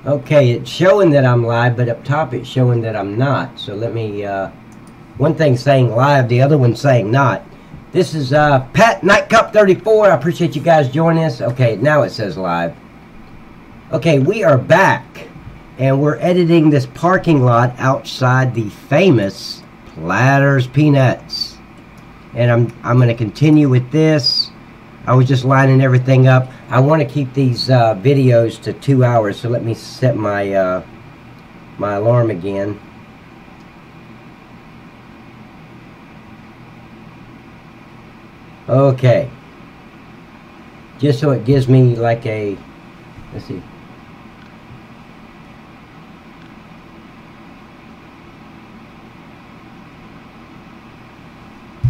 Okay, it's showing that I'm live, but up top it's showing that I'm not. So let me, one thing's saying live, the other one's saying not. This is Pat Nightcop 34. I appreciate you guys joining us. Okay, now it says live. Okay, we are back, and we're editing this parking lot outside the famous Platters Peanuts. And I'm going to continue with this. I was just lining everything up. I want to keep these videos to 2 hours, so let me set my my alarm again. Okay. Just so it gives me like a, let's see.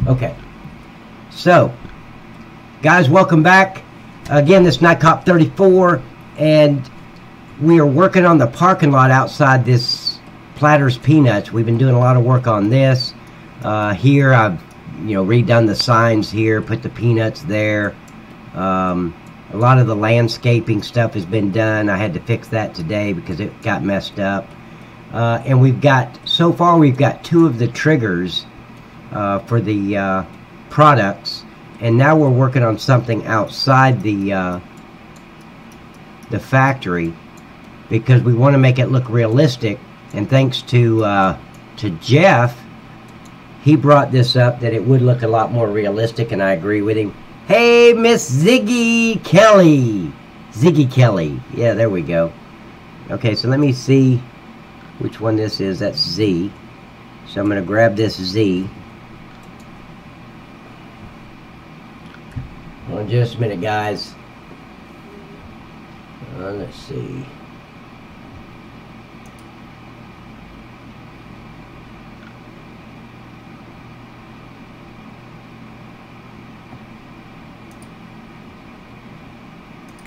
Okay. So, guys, welcome back. Again, this is Nightcop 34, and we are working on the parking lot outside this Platters Peanuts. We've been doing a lot of work on this. Here, I've redone the signs here, put the peanuts there. A lot of the landscaping stuff has been done. I had to fix that today because it got messed up. And we've got, so far, we've got 2 of the triggers for the products. And now we're working on something outside the factory because we want to make it look realistic. And thanks to Jeff, he brought this up that it would look a lot more realistic, and I agree with him. Hey, Miss Ziggy Kelly. Ziggy Kelly. Yeah, there we go. Okay, so let me see which one this is. That's Z. So I'm going to grab this Z. Hold on just a minute, guys. Let's see.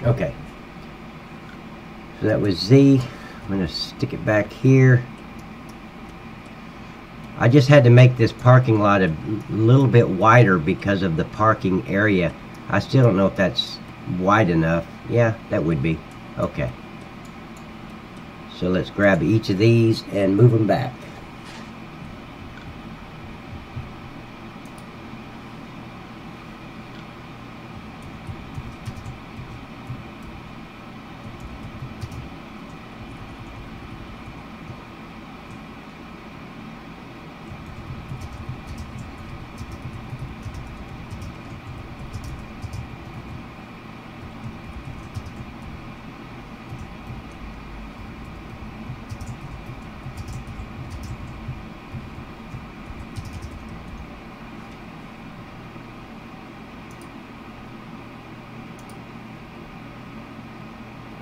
Okay. So that was Z. I'm going to stick it back here. I just had to make this parking lot a little bit wider because of the parking area. I still don't know if that's wide enough. Yeah, that would be. Okay. So let's grab each of these and move them back.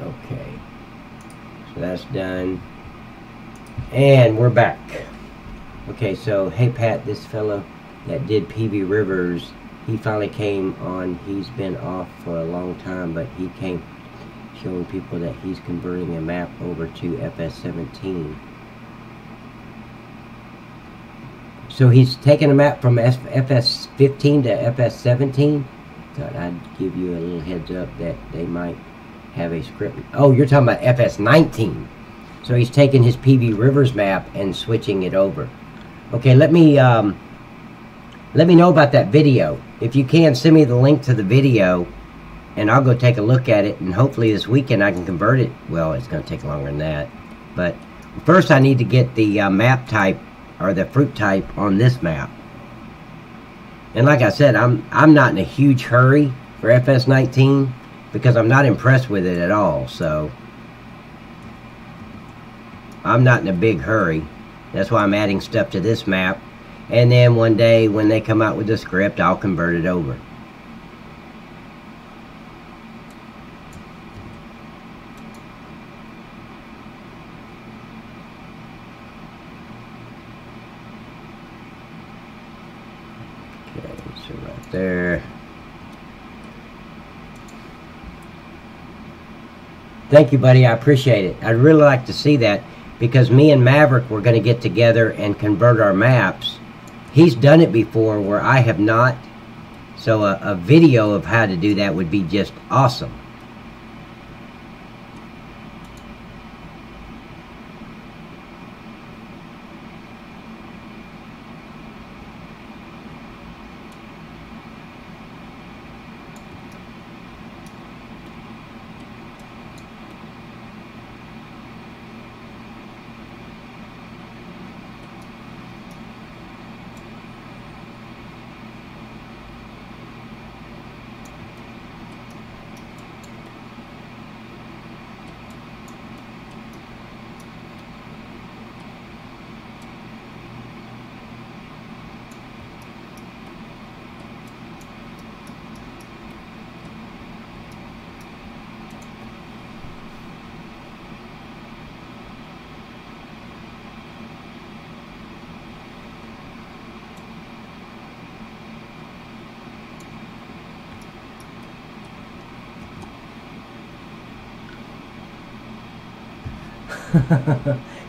Okay, so that's done, and we're back. Okay, so hey Pat, this fellow that did PV Rivers, he finally came on. He's been off for a long time, but he came showing people that he's converting a map over to FS17. So he's taking a map from FS15 to FS17. Thought I'd give you a little heads up that they might have a script. Oh, you're talking about FS19. So he's taking his PV Rivers map and switching it over. Okay, let me know about that video. If you can, send me the link to the video, and I'll go take a look at it, and hopefully this weekend I can convert it. Well, it's going to take longer than that. But first I need to get the map type, or the fruit type, on this map. And like I said, I'm not in a huge hurry for FS19, because I'm not impressed with it at all, so I'm not in a big hurry. That's why I'm adding stuff to this map, and then one day when they come out with the script, I'll convert it over. Okay, so right there. Thank you, buddy. I appreciate it. I'd really like to see that, because me and Maverick were going to get together and convert our maps. He's done it before where I have not. So a video of how to do that would be just awesome.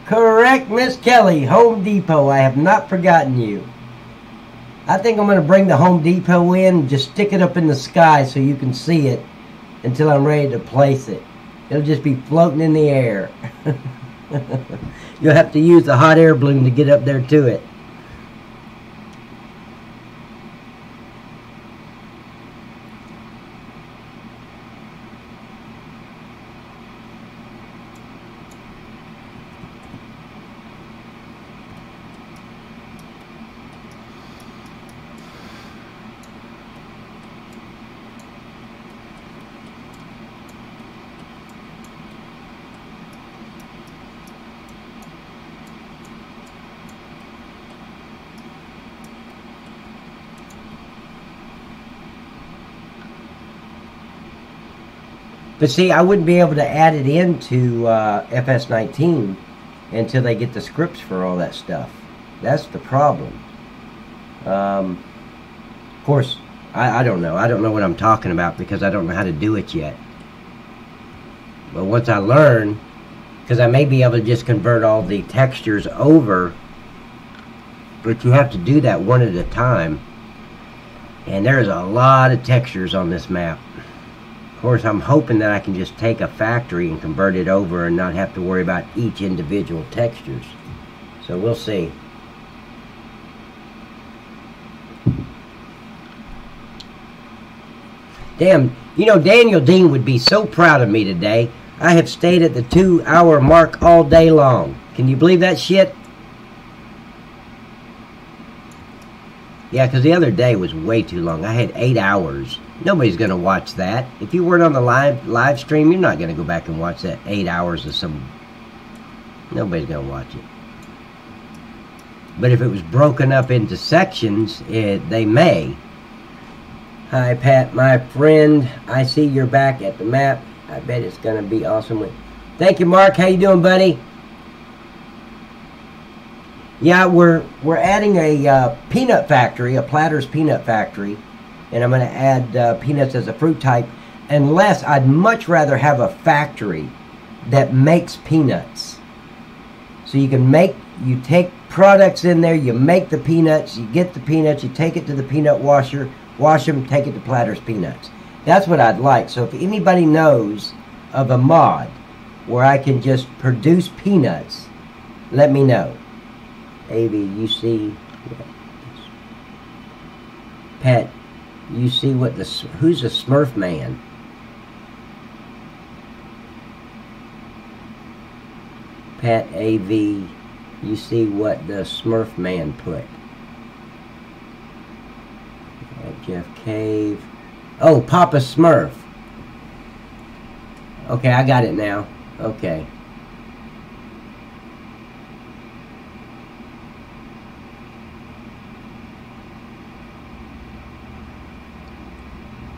Correct, Miss Kelly. Home Depot. I have not forgotten you. I think I'm going to bring the Home Depot in and just stick it up in the sky so you can see it until I'm ready to place it. It'll just be floating in the air. You'll have to use the hot air balloon to get up there to it. But see, I wouldn't be able to add it into FS19 until they get the scripts for all that stuff. That's the problem. Of course, I don't know. I don't know what I'm talking about because I don't know how to do it yet. But once I learn, because I may be able to just convert all the textures over, but you have to do that one at a time. And there's a lot of textures on this map. Of course, I'm hoping that I can just take a factory and convert it over and not have to worry about each individual textures. So we'll see. Damn, you know, Daniel Dean would be so proud of me today. I have stayed at the 2-hour mark all day long. Can you believe that shit? Yeah, because the other day was way too long. I had 8 hours. Nobody's going to watch that. If you weren't on the live stream, you're not going to go back and watch that 8 hours of some... Nobody's going to watch it. But if it was broken up into sections, they may. Hi, Pat, my friend. I see you're back at the map. I bet it's going to be awesome. Thank you, Mark. How you doing, buddy? Yeah, we're adding a peanut factory, a Planters peanut factory. And I'm going to add peanuts as a fruit type, unless I'd much rather have a factory that makes peanuts. So you take products in there, you make the peanuts, you get the peanuts, you take it to the peanut washer, wash them, take it to Planters peanuts. That's what I'd like. So if anybody knows of a mod where I can just produce peanuts, let me know. AV, you see, Pat, you see what who's the Smurf man? Pat AV, you see what the Smurf man put? Jeff Cave. Oh, Papa Smurf. Okay, I got it now. Okay.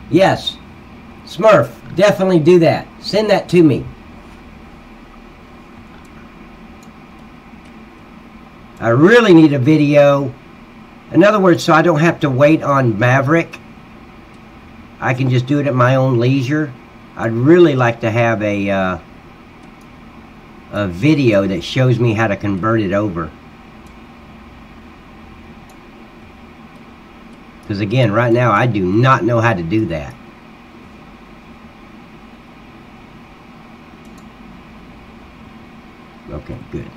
Yes, Smurf, definitely do that. Send that to me. I really need a video. In other words, so I don't have to wait on Maverick. I can just do it at my own leisure. I'd really like to have a video that shows me how to convert it over. Because again, right now, I do not know how to do that. Okay, good.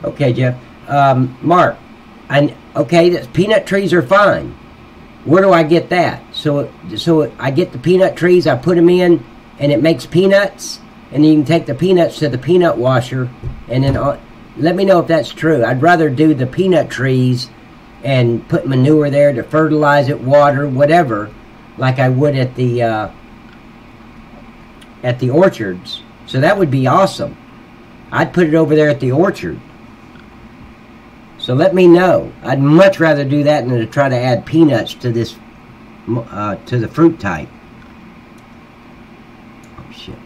Okay, Jeff. Mark, okay, the peanut trees are fine. Where do I get that? So I get the peanut trees, I put them in, and it makes peanuts, and then you can take the peanuts to the peanut washer, and then let me know if that's true. I'd rather do the peanut trees and put manure there to fertilize it, water, whatever, like I would at the orchards. So that would be awesome. I'd put it over there at the orchard. So let me know. I'd much rather do that than to try to add peanuts to this, to the fruit type. Oh shit.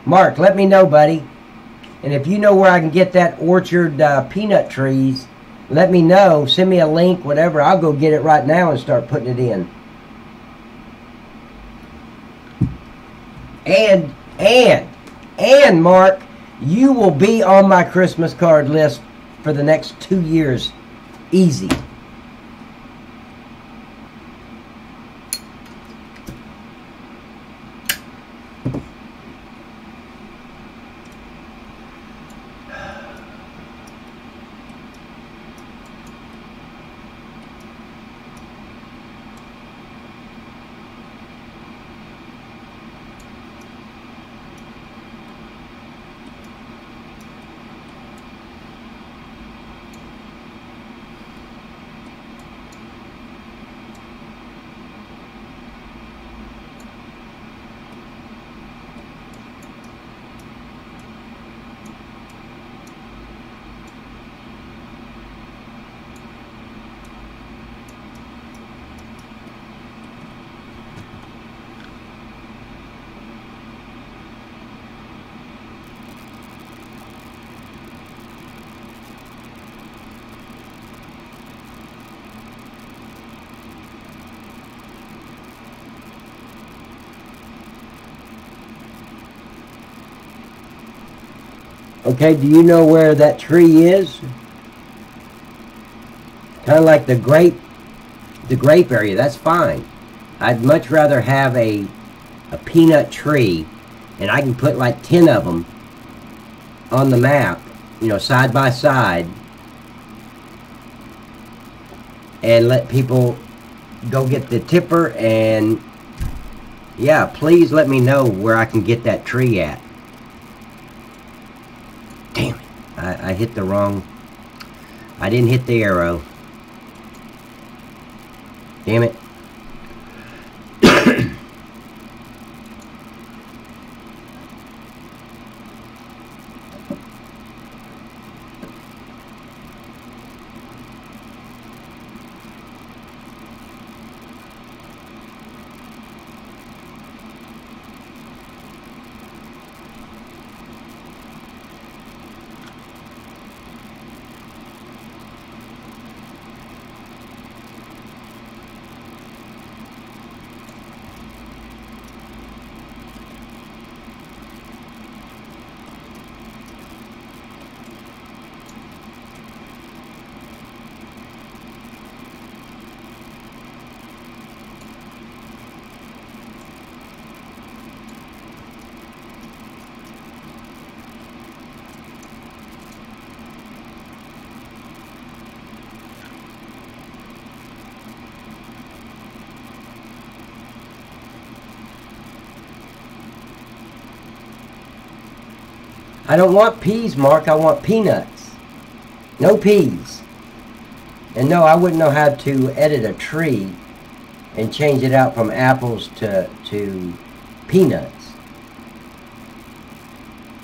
Mark, let me know, buddy. And if you know where I can get that orchard peanut trees, let me know. Send me a link, whatever. I'll go get it right now and start putting it in. And Mark, you will be on my Christmas card list for the next 2 years. Easy. Okay, do you know where that tree is? Kind of like the grape area. That's fine. I'd much rather have a peanut tree, and I can put like 10 of them on the map, you know, side by side, and let people go get the tipper. And yeah, please let me know where I can get that tree at. Damn it, I hit the wrong, I didn't hit the arrow. Damn it. I don't want peas, Mark. I want peanuts. No peas. And no, I wouldn't know how to edit a tree and change it out from apples to peanuts.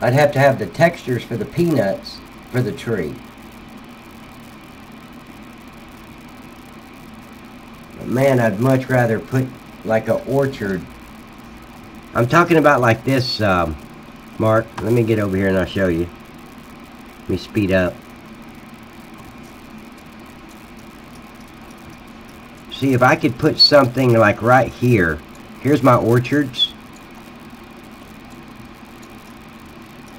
I'd have to have the textures for the peanuts for the tree. But man, I'd much rather put like an orchard. I'm talking about like this, Mark. Let me get over here and I'll show you. Let me speed up. See, if I could put something like right here. Here's my orchards.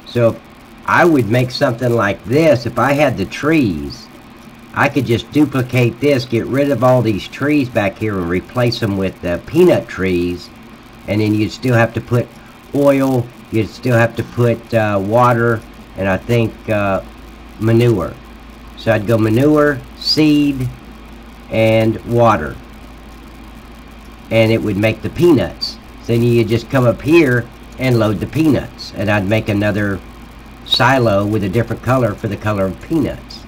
So I would make something like this. If I had the trees, I could just duplicate this, get rid of all these trees back here and replace them with the peanut trees. And then you'd still have to put oil, you'd still have to put water, and I think manure. So I'd go manure, seed, and water, and it would make the peanuts. Then you just come up here and load the peanuts, and I'd make another silo with a different color for the color of peanuts.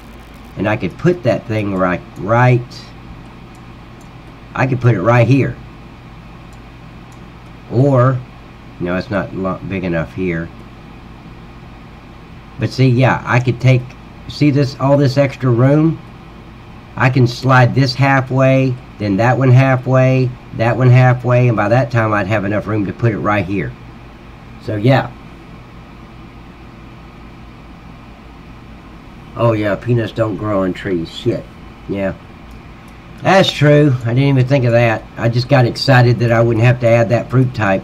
And I could put that thing right I could put it right here. Or, no, it's not big enough here. But see, yeah, I could take, see this, all this extra room? I can slide this halfway, then that one halfway, and by that time I'd have enough room to put it right here. So yeah. Oh yeah, peanuts don't grow on trees. Shit. Yeah. That's true. I didn't even think of that. I just got excited that I wouldn't have to add that fruit type.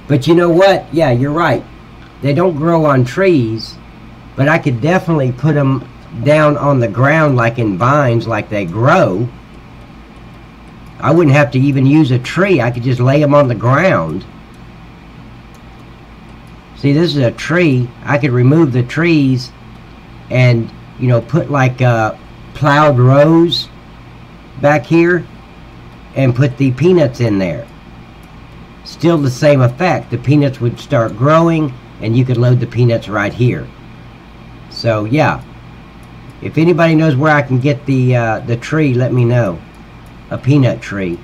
But you know what? Yeah, you're right. They don't grow on trees, but I could definitely put them down on the ground like in vines, like they grow. I wouldn't have to even use a tree. I could just lay them on the ground. See, this is a tree. I could remove the trees and, you know, put like plowed rows back here and put the peanuts in there. Still the same effect. The peanuts would start growing and you could load the peanuts right here. So yeah, if anybody knows where I can get the tree, let me know. A peanut tree.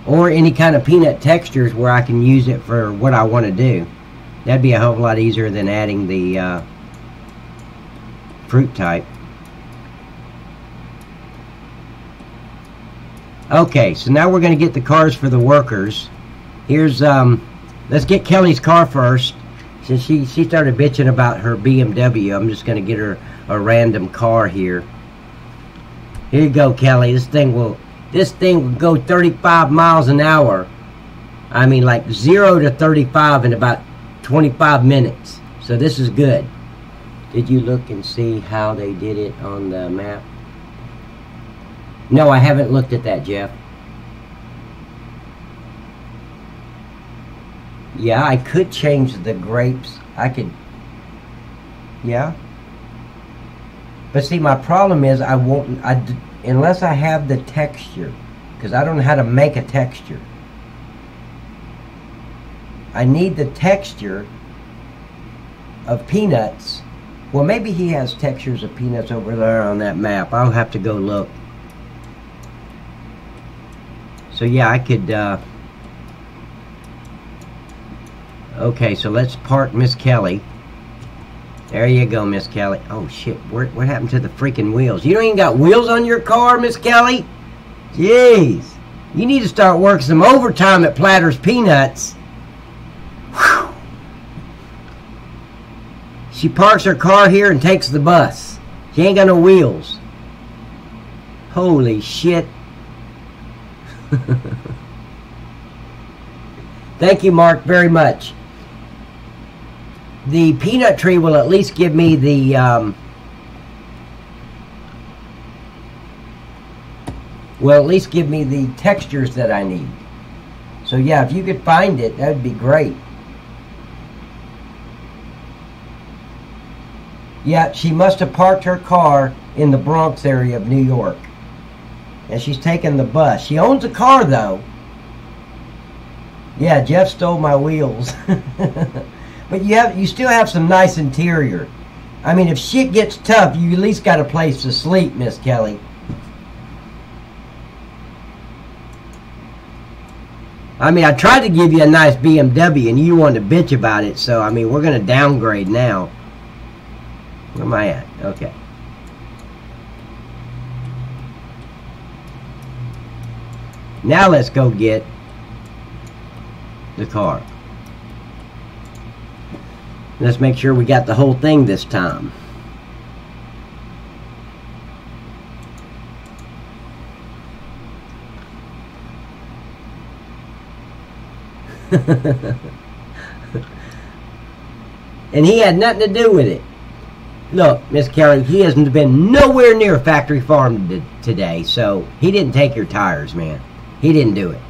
Or any kind of peanut textures where I can use it for what I want to do. That'd be a whole lot easier than adding the fruit type. Okay, so now we're going to get the cars for the workers. Here's, let's get Kelly's car first. Since she started bitching about her BMW, I'm just going to get her a random car here. Here you go, Kelly. This thing will go 35 miles an hour. I mean, like 0 to 35 in about 25 minutes. So this is good. Did you look and see how they did it on the map? No, I haven't looked at that, Jeff. Yeah, I could change the grapes. I could. Yeah. But see, my problem is I won't, unless I have the texture, because I don't know how to make a texture. I need the texture of peanuts. Well, maybe he has textures of peanuts over there on that map. I'll have to go look. So yeah, I could, okay, so let's park Miss Kelly. There you go, Miss Kelly. Oh shit, what happened to the freaking wheels? You don't even got wheels on your car, Miss Kelly? Jeez. You need to start working some overtime at Platter's Peanuts. Whew. She parks her car here and takes the bus. She ain't got no wheels. Holy shit. Thank you, Mark, very much. The peanut tree will at least give me the textures that I need. So yeah, if you could find it, that would be great. Yeah, she must have parked her car in the Bronx area of New York. And she's taking the bus. She owns a car, though. Yeah, Jeff stole my wheels. But you still have some nice interior. I mean, if shit gets tough, you at least got a place to sleep, Miss Kelly. I mean, I tried to give you a nice BMW, and you wanted to bitch about it. So, I mean, we're going to downgrade now. Where am I at? Okay. Now let's go get the car. Let's make sure we got the whole thing this time. And he had nothing to do with it. Look, Miss Kelly, he hasn't been nowhere near factory farm today, so he didn't take your tires, man. He didn't do it.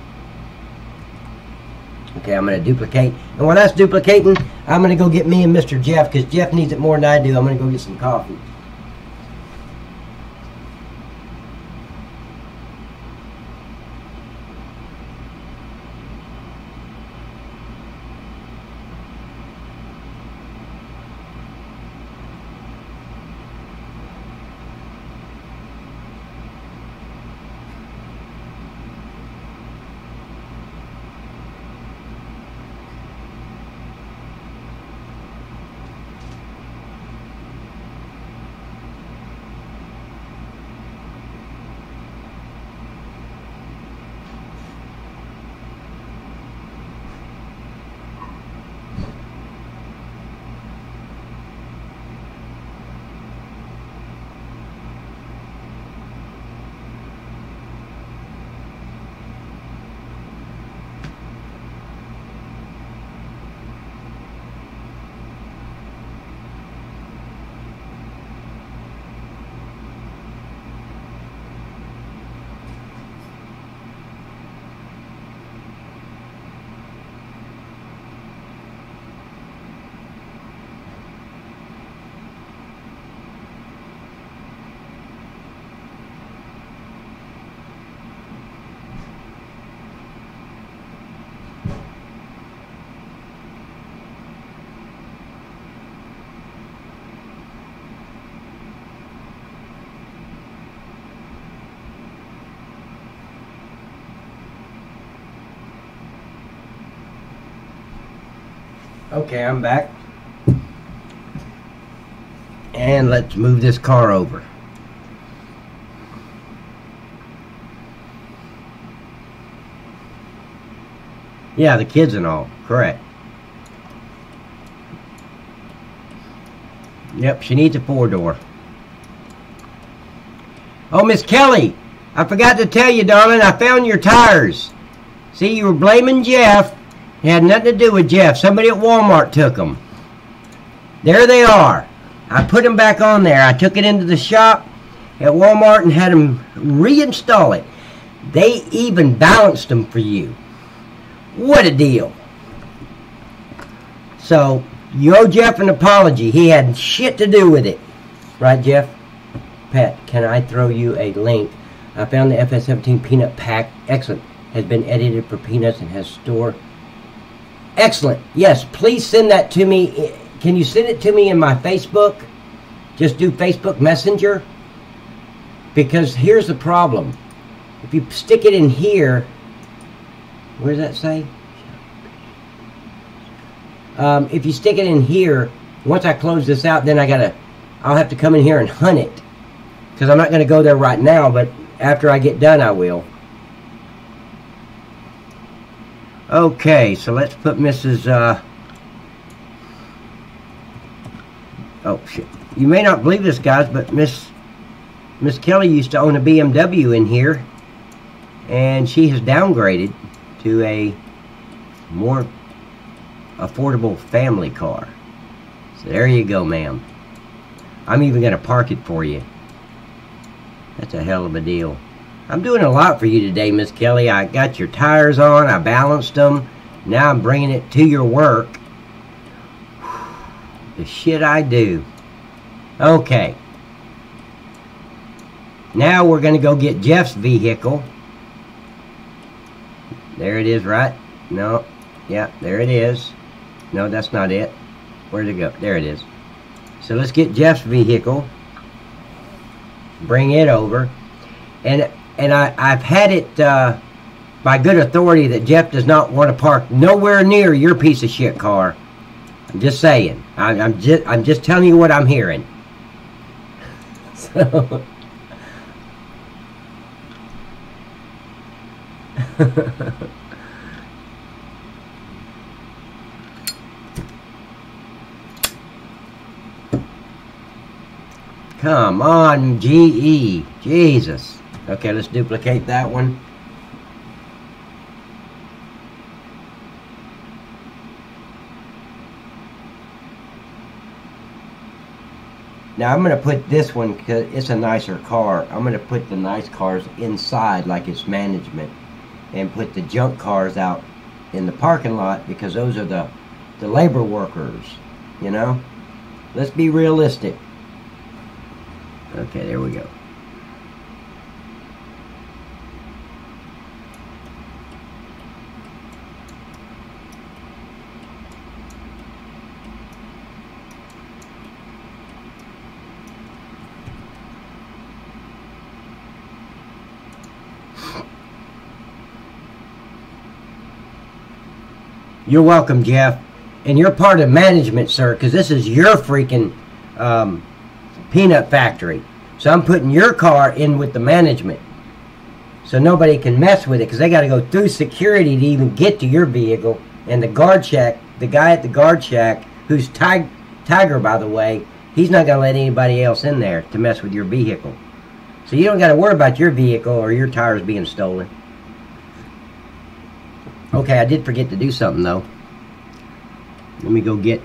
Okay, I'm going to duplicate. And when that's duplicating, I'm going to go get me and Mr. Jeff, because Jeff needs it more than I do. I'm going to go get some coffee. Okay, I'm back. And let's move this car over. Yeah, the kids and all. Correct. Yep, she needs a 4-door. Oh, Miss Kelly, I forgot to tell you, darling, I found your tires. See, you were blaming Jeff. It had nothing to do with Jeff. Somebody at Walmart took them. There they are. I put them back on there. I took it into the shop at Walmart and had them reinstall it. They even balanced them for you. What a deal. So, you owe Jeff an apology. He had shit to do with it. Right, Jeff? Pat, can I throw you a link? I found the FS17 peanut pack. Excellent. Has been edited for peanuts and has store. Excellent. Yes, please send that to me. Can you send it to me in my Facebook? Just do Facebook Messenger. Because here's the problem. If you stick it in here, where does that say? If you stick it in here, once I close this out, then I'll have to come in here and hunt it. Because I'm not going to go there right now, but after I get done, I will. Okay, so let's put Mrs. Oh, shit. You may not believe this, guys, but Miss Kelly used to own a BMW in here. And she has downgraded to a more affordable family car. So there you go, ma'am. I'm even going to park it for you. That's a hell of a deal. I'm doing a lot for you today, Miss Kelly. I got your tires on. I balanced them. Now I'm bringing it to your work. The shit I do. Okay. Now we're going to go get Jeff's vehicle. There it is, right? No. Yeah, there it is. No, that's not it. Where'd it go? There it is. So let's get Jeff's vehicle. Bring it over. And I've had it by good authority that Jeff does not want to park nowhere near your piece of shit car. I'm just saying. I'm just telling you what I'm hearing. So come on, GE. Jesus. Okay, let's duplicate that one. Now I'm going to put this one, because it's a nicer car, I'm going to put the nice cars inside like it's management. And put the junk cars out in the parking lot, because those are the labor workers, you know? Let's be realistic. Okay, there we go. You're welcome, Jeff. And you're part of management, sir, because this is your freaking peanut factory. So I'm putting your car in with the management. So nobody can mess with it, because they got to go through security to even get to your vehicle. And the guard shack, the guy at the guard shack, who's Tiger, by the way, he's not going to let anybody else in there to mess with your vehicle. So you don't got to worry about your vehicle or your tires being stolen. Okay, I did forget to do something, though. Let me go get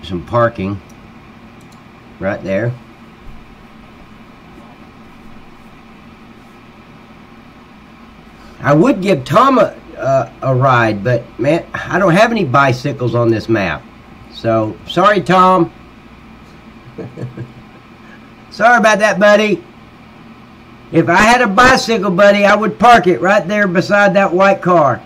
some parking right there. I would give Tom a ride, but, man, I don't have any bicycles on this map. So, sorry, Tom. Sorry about that, buddy. If I had a bicycle, buddy, I would park it right there beside that white car.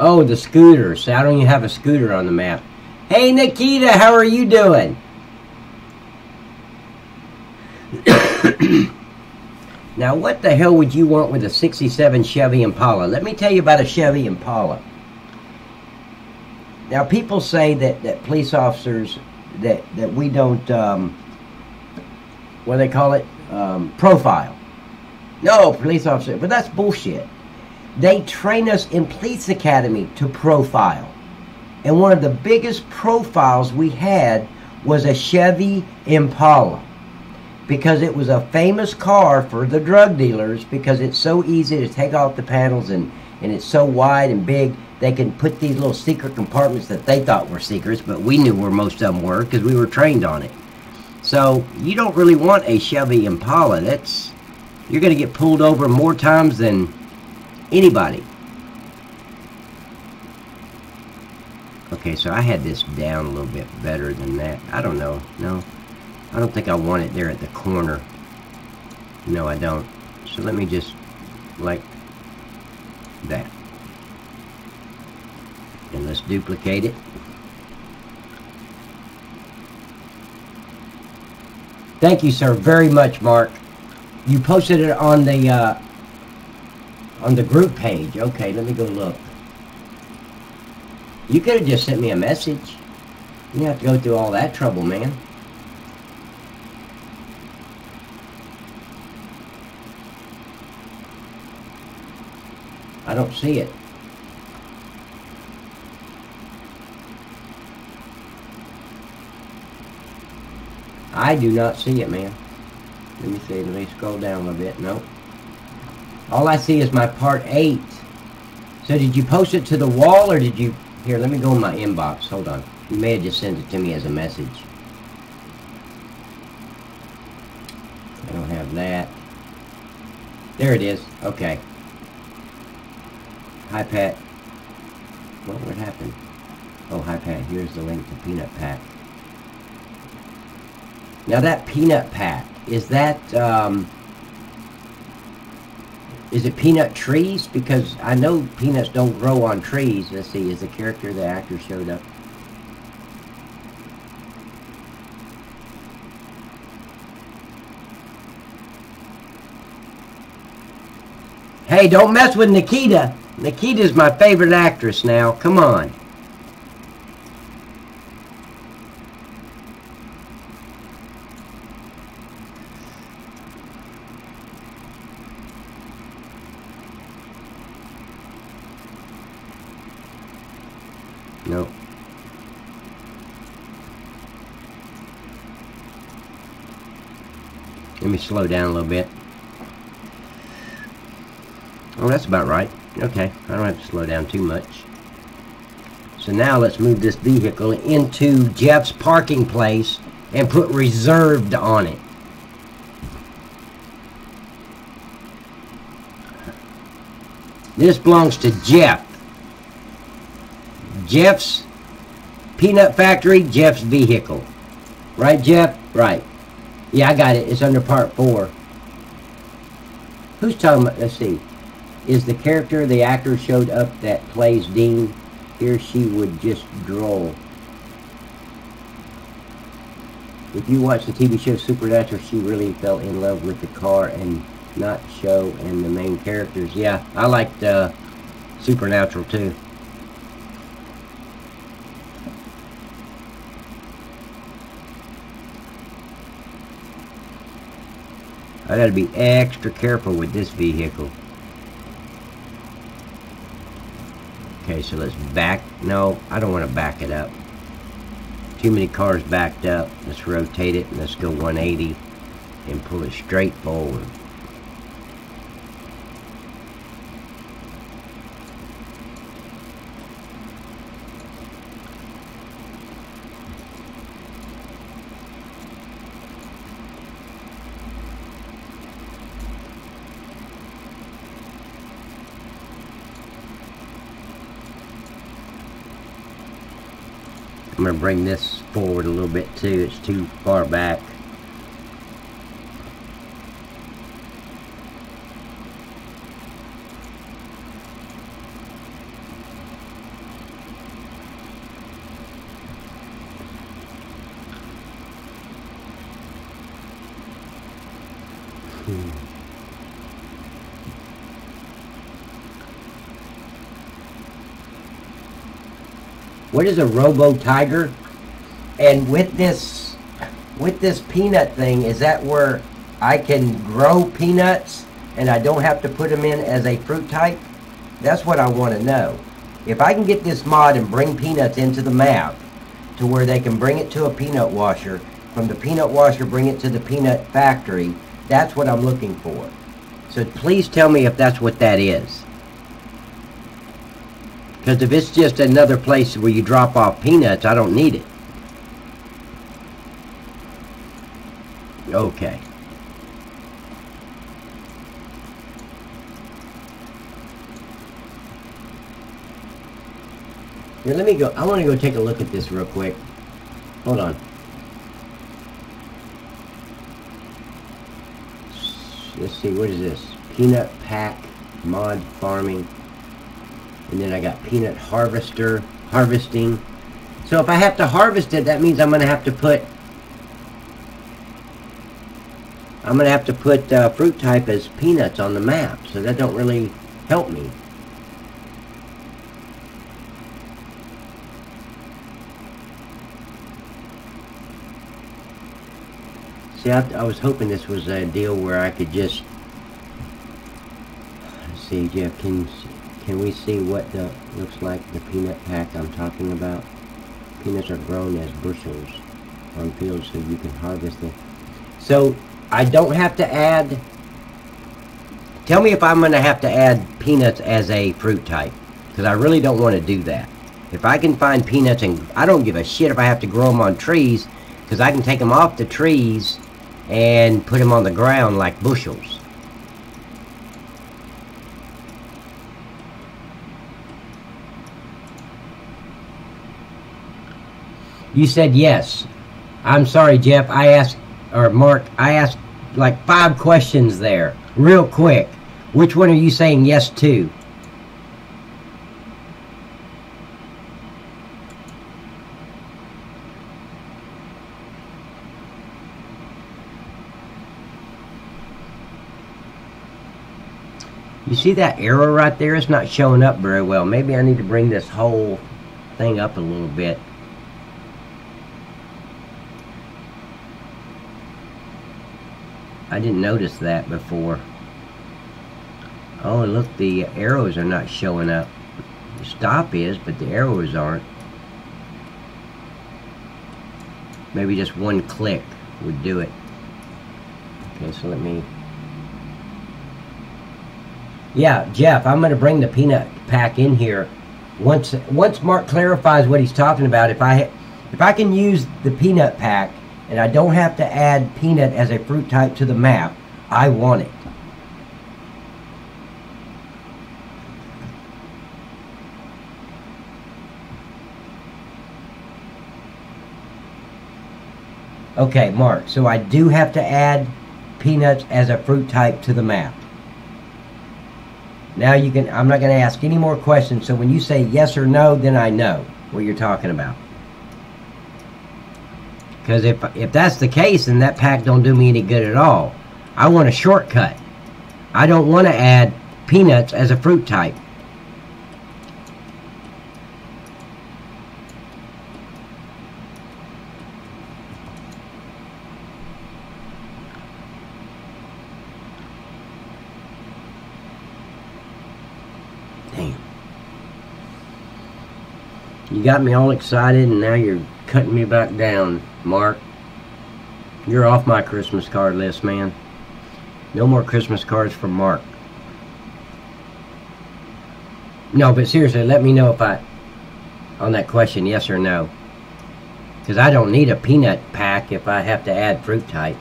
Oh, the scooter. So I don't even have a scooter on the map. Hey, Nikita, how are you doing? Now, what the hell would you want with a 67 Chevy Impala? Let me tell you about a Chevy Impala. Now, people say that police officers, that we don't, what do they call it? Profile. No, police officer, but that's bullshit. They train us in police academy to profile. And one of the biggest profiles we had was a Chevy Impala. Because it was a famous car for the drug dealers, because it's so easy to take off the panels, and it's so wide and big, they can put these little secret compartments that they thought were secrets, but we knew where most of them were because we were trained on it. So you don't really want a Chevy Impala. You're going to get pulled over more times than anybody. Okay, so I had this down a little bit better than that. I don't know. No. I don't think I want it there at the corner. No, I don't. So let me just, like that. And let's duplicate it. Thank you, sir, very much, Mark. You posted it on the group page. Okay, let me go look. You could have just sent me a message. You don't have to go through all that trouble, man. I don't see it. I do not see it, man. Let me see. Let me scroll down a little bit. Nope. All I see is my part 8. So did you post it to the wall, or did you... Here, let me go in my inbox. Hold on. You may have just sent it to me as a message. I don't have that. There it is. Okay. Hi, Pat. What happened? Oh, hi, Pat. Here's the link to Peanut Pack. Now, that Peanut Pack, is that, is it peanut trees? Because I know peanuts don't grow on trees. Let's see, is the character the actor showed up? Hey, don't mess with Nikita. Nikita's my favorite actress now. Come on. Nope. Let me slow down a little bit. Oh, that's about right. Okay, I don't have to slow down too much. So now let's move this vehicle into Jeff's parking place and put reserved on it. This belongs to Jeff. Jeff's Peanut Factory, Jeff's vehicle. Right, Jeff? Right. Yeah, I got it. It's under part 4. Who's talking about? Let's see. Is the character the actor showed up that plays Dean? Here she would just droll. If you watch the TV show Supernatural, she really fell in love with the car and not show and the main characters. Yeah, I liked Supernatural too. I gotta be extra careful with this vehicle. Okay, so let's back. No, I don't want to back it up. Too many cars backed up. Let's rotate it and let's go 180 and pull it straight forward. I'm going to bring this forward a little bit too. It's too far back. What is a Robo Tiger? And with this peanut thing, is that where I can grow peanuts and I don't have to put them in as a fruit type? That's what I want to know. If I can get this mod and bring peanuts into the map to where they can bring it to a peanut washer, from the peanut washer bring it to the peanut factory, that's what I'm looking for. So please tell me if that's what that is. Because if it's just another place where you drop off peanuts, I don't need it. Okay. Here, let me go. I want to go take a look at this real quick. Hold on. Let's see, what is this? Peanut pack, mod farming. And then I got peanut harvesting. So if I have to harvest it, that means I'm going to have to put fruit type as peanuts on the map. So that don't really help me. See, I was hoping this was a deal where I could just... Let's see, Jeff, can we see what looks like the peanut pack I'm talking about? Peanuts are grown as bushels on fields so you can harvest them. So I don't have to add... Tell me if I'm going to have to add peanuts as a fruit type. Because I really don't want to do that. If I can find peanuts, and I don't give a shit if I have to grow them on trees, because I can take them off the trees and put them on the ground like bushels. You said yes. I'm sorry, Jeff. I asked, or Mark, I asked like 5 questions there, real quick. Which one are you saying yes to? You see that arrow right there? It's not showing up very well. Maybe I need to bring this whole thing up a little bit. I didn't notice that before. Oh, look, the arrows are not showing up. The stop is, but the arrows aren't. Maybe just one click would do it. Okay, so let me... Yeah, Jeff, I'm going to bring the peanut pack in here. Once Mark clarifies what he's talking about, if I can use the peanut pack and I don't have to add peanut as a fruit type to the map, I want it. Okay, Mark, so I do have to add peanuts as a fruit type to the map. Now you can, I'm not going to ask any more questions, so when you say yes or no, then I know what you're talking about. Because if that's the case, then that pack don't do me any good at all. I want a shortcut. I don't want to add peanuts as a fruit type. Damn. You got me all excited and now you're cutting me back down, Mark. You're off my Christmas card list, man. No more Christmas cards from Mark. No, but seriously, let me know if on that question, yes or no. Because I don't need a peanut pack if I have to add fruit type.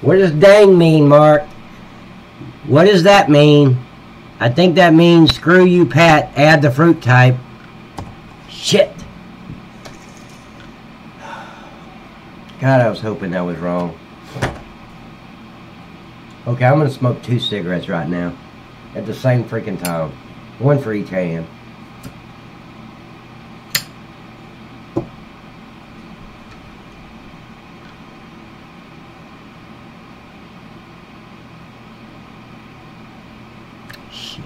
What does dang mean, Mark? What does that mean? I think that means screw you, Pat. Add the fruit type. Shit. God, I was hoping that was wrong. Okay, I'm going to smoke 2 cigarettes right now. At the same freaking time. 1 for each hand. Shit.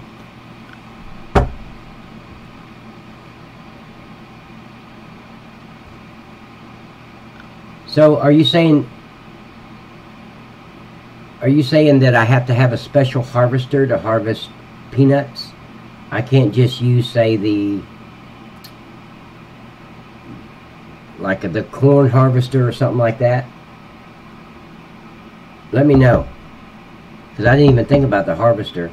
So, are you saying that I have to have a special harvester to harvest peanuts? I can't just use, say, the corn harvester or something like that? Let me know, because I didn't even think about the harvester.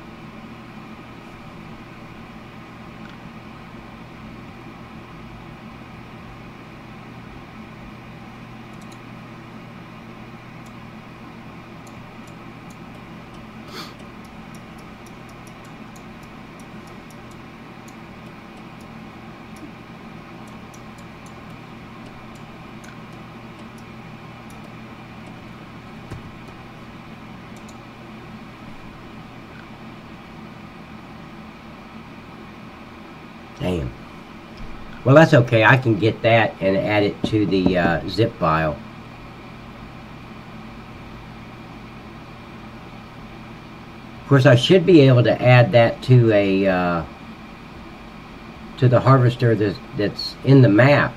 Damn. Well, that's okay. I can get that and add it to the zip file. Of course, I should be able to add that to a to the harvester that's in the map.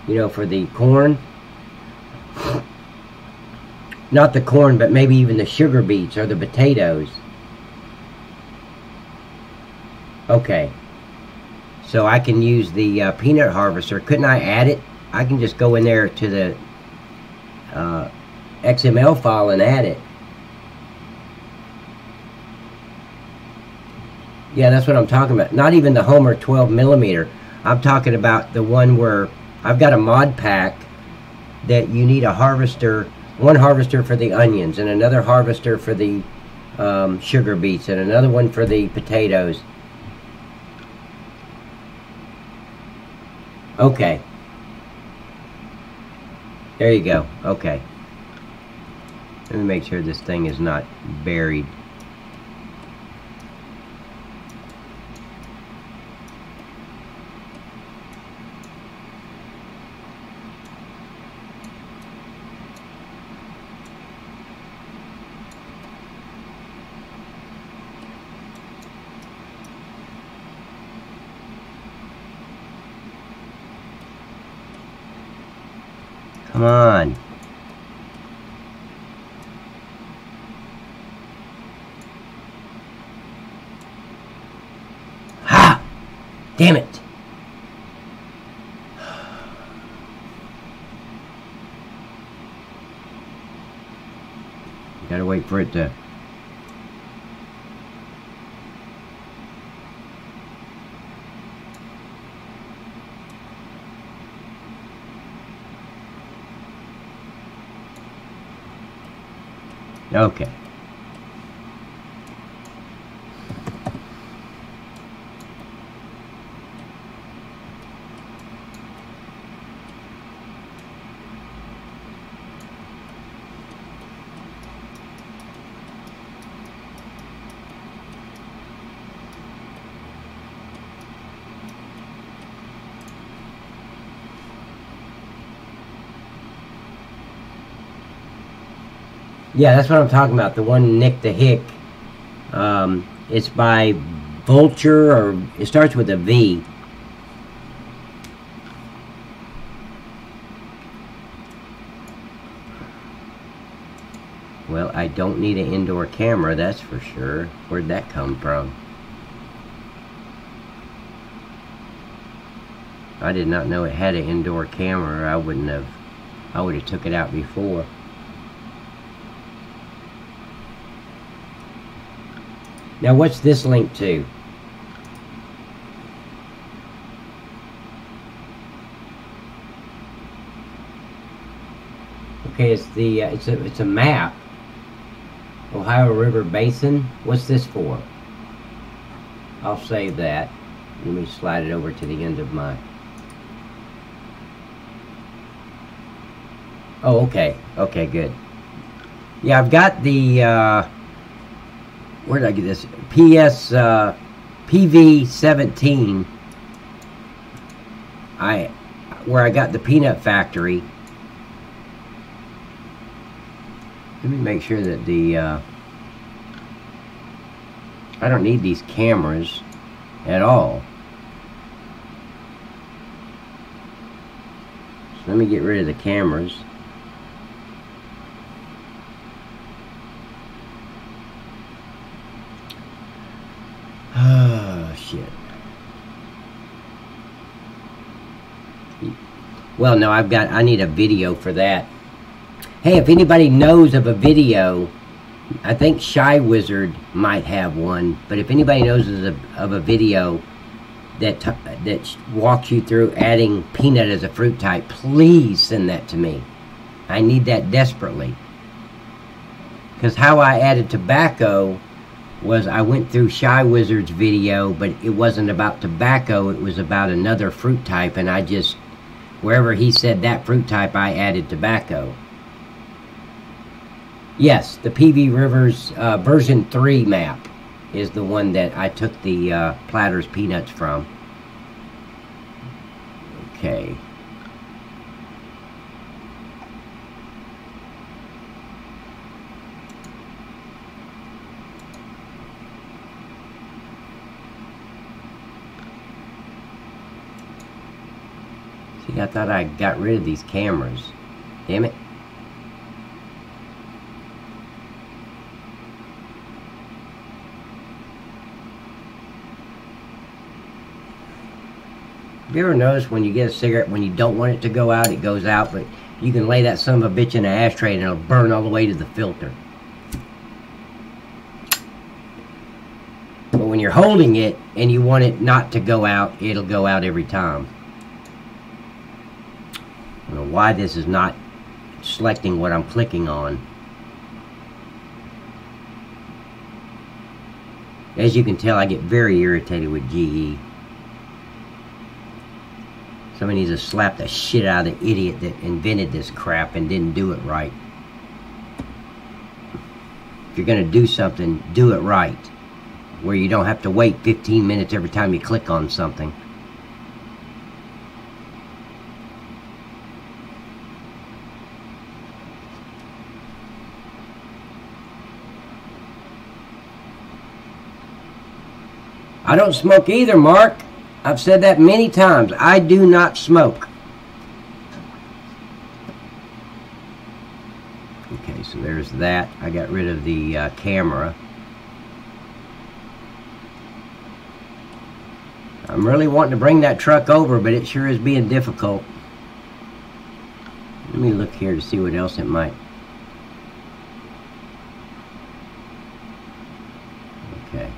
You know, for the corn. Not the corn, but maybe even the sugar beets or the potatoes. Okay. So I can use the peanut harvester. Couldn't I add it? I can just go in there to the XML file and add it. Yeah, that's what I'm talking about. Not even the Homer 12mm. I'm talking about the one where I've got a mod pack that you need a harvester. One harvester for the onions and another harvester for the sugar beets and another one for the potatoes. Okay. There you go. Okay. Let me make sure this thing is not buried. Come on. Ha! Damn it. Gotta wait for it to... Okay. Yeah, that's what I'm talking about. The one Nick the Hick. It's by Vulture, or it starts with a V. Well, I don't need an indoor camera, that's for sure. Where'd that come from? I did not know it had an indoor camera. I would have took it out before. Now, what's this link to? Okay, it's the it's a map. Ohio River Basin. What's this for? I'll save that. Let me slide it over to the end of my... Oh, okay. Okay, good. Yeah, I've got the... where did I get this? PV17. Where I got the peanut factory. Let me make sure that the... I don't need these cameras at all. So let me get rid of the cameras. Oh, shit. Well, no, I need a video for that. Hey, if anybody knows of a video, I think Shy Wizard might have one, but if anybody knows of a video that walks you through adding peanut as a fruit type, please send that to me. I need that desperately. Because how I added tobacco was I went through Shy Wizard's video, but it wasn't about tobacco, it was about another fruit type, and I just, wherever he said that fruit type, I added tobacco. Yes, the PV Rivers version 3 map is the one that I took the Platter's peanuts from. Okay. See, I thought I got rid of these cameras. Damn it. Have you ever noticed when you get a cigarette, when you don't want it to go out, it goes out, but you can lay that son of a bitch in an ashtray and it'll burn all the way to the filter. But when you're holding it and you want it not to go out, it'll go out every time. I don't know why this is not selecting what I'm clicking on. As you can tell, I get very irritated with GE. Somebody needs to slap the shit out of the idiot that invented this crap and didn't do it right. If you're going to do something, do it right. Where you don't have to wait 15 minutes every time you click on something. I don't smoke either, Mark. I've said that many times. I do not smoke. Okay, so there's that. I got rid of the camera. I'm really wanting to bring that truck over, but it sure is being difficult. Let me look here to see what else it might. Okay.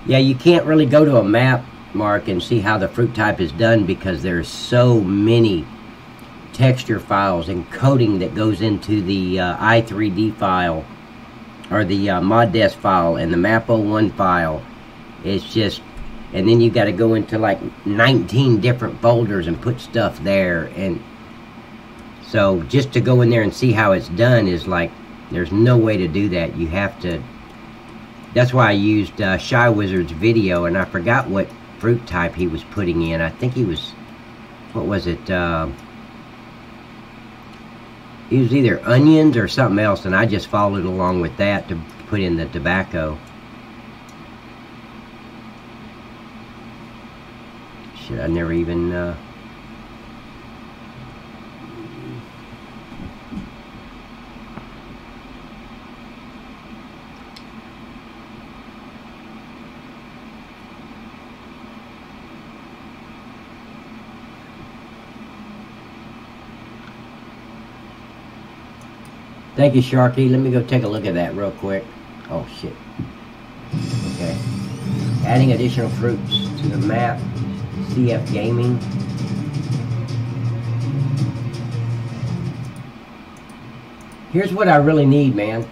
Yeah, you can't really go to a map, Mark, and see how the fruit type is done because there's so many texture files and coding that goes into the i3D file or the ModDesk file and the map01 file. It's just, and then you got to go into like 19 different folders and put stuff there, and so just to go in there and see how it's done is like, there's no way to do that. You have to. That's why I used Shy Wizard's video, and I forgot what fruit type he was putting in. I think he was, what was it? He was either onions or something else, and I just followed along with that to put in the tobacco. Shit, I never even... Thank you, Sharky. Let me go take a look at that real quick. Oh, shit. Okay. Adding additional fruits to the map. CF Gaming. Here's what I really need, man.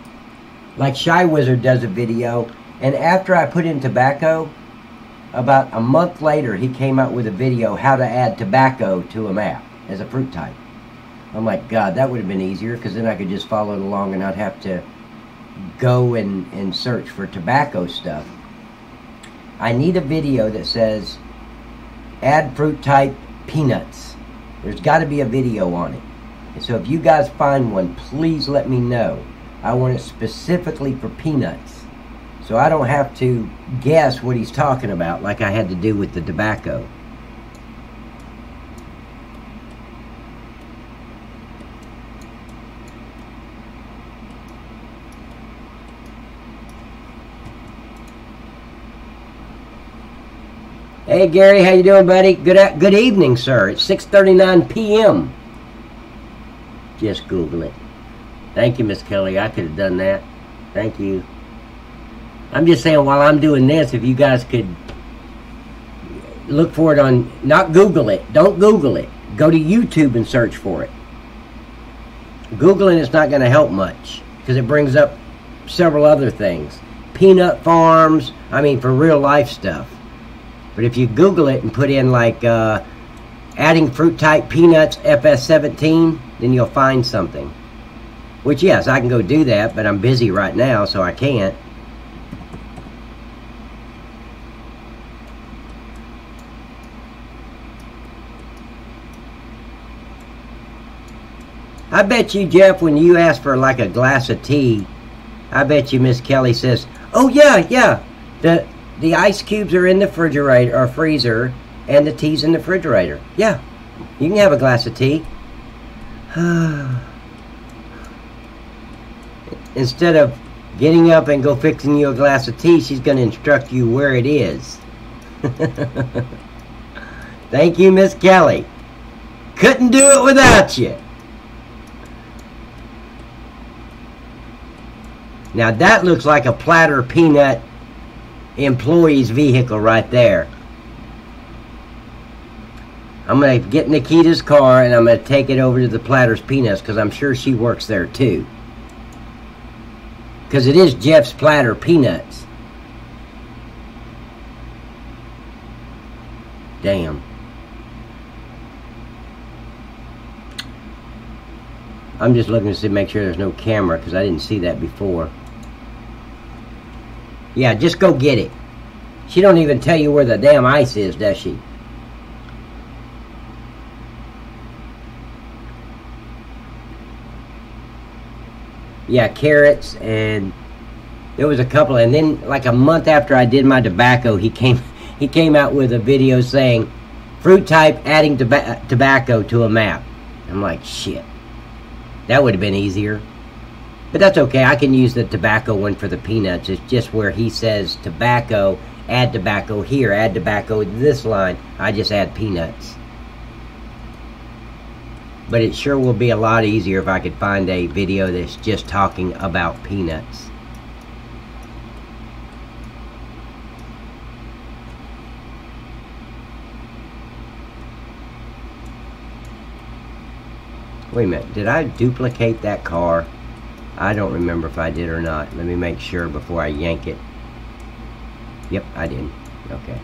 Like Shy Wizard does a video, and after I put in tobacco, about a month later he came out with a video how to add tobacco to a map as a fruit type. I'm like, God, that would have been easier, because then I could just follow it along and not have to go and search for tobacco stuff. I need a video that says add fruit type peanuts. There's got to be a video on it. And so if you guys find one, please let me know. I want it specifically for peanuts, so I don't have to guess what he's talking about like I had to do with the tobacco. Hey Gary, how you doing, buddy? Good evening, sir. It's 6:39 p.m. Just Google it. Thank you, Miss Kelly. I could have done that. Thank you. I'm just saying, while I'm doing this, if you guys could look for it on, not Google it. Don't Google it. Go to YouTube and search for it. Googling it's not going to help much, because it brings up several other things. Peanut farms, I mean, for real life stuff. But if you Google it and put in like adding fruit type peanuts FS17, then you'll find something. Which, yes, I can go do that, but I'm busy right now, so I can't. I bet you, Jeff, when you ask for like a glass of tea, I bet you Miss Kelly says, oh yeah, the ice cubes are in the refrigerator or freezer, and the tea's in the refrigerator. Yeah, you can have a glass of tea. Instead of getting up and go fixing you a glass of tea, she's going to instruct you where it is. Thank you, Miss Kelly. Couldn't do it without you. Now that looks like a Platter Peanut employee's vehicle right there. I'm going to get Nikita's car and I'm going to take it over to the Platter's Peanuts, because I'm sure she works there too. Because it is Jeff's Platter Peanuts. Damn. I'm just looking to see, make sure there's no camera, because I didn't see that before. Yeah, just go get it. She don't even tell you where the damn ice is, does she? Yeah, carrots, and there was a couple, and then like a month after I did my tobacco, he came out with a video saying fruit type adding tobacco to a map. I'm like, shit, that would have been easier, but that's okay. I can use the tobacco one for the peanuts. It's just where he says tobacco, add tobacco here, add tobacco to this line, I just add peanuts. But it sure will be a lot easier if I could find a video that's just talking about peanuts. Wait a minute, did I duplicate that car? I don't remember if I did or not. Let me make sure before I yank it. Yep, I did. Okay.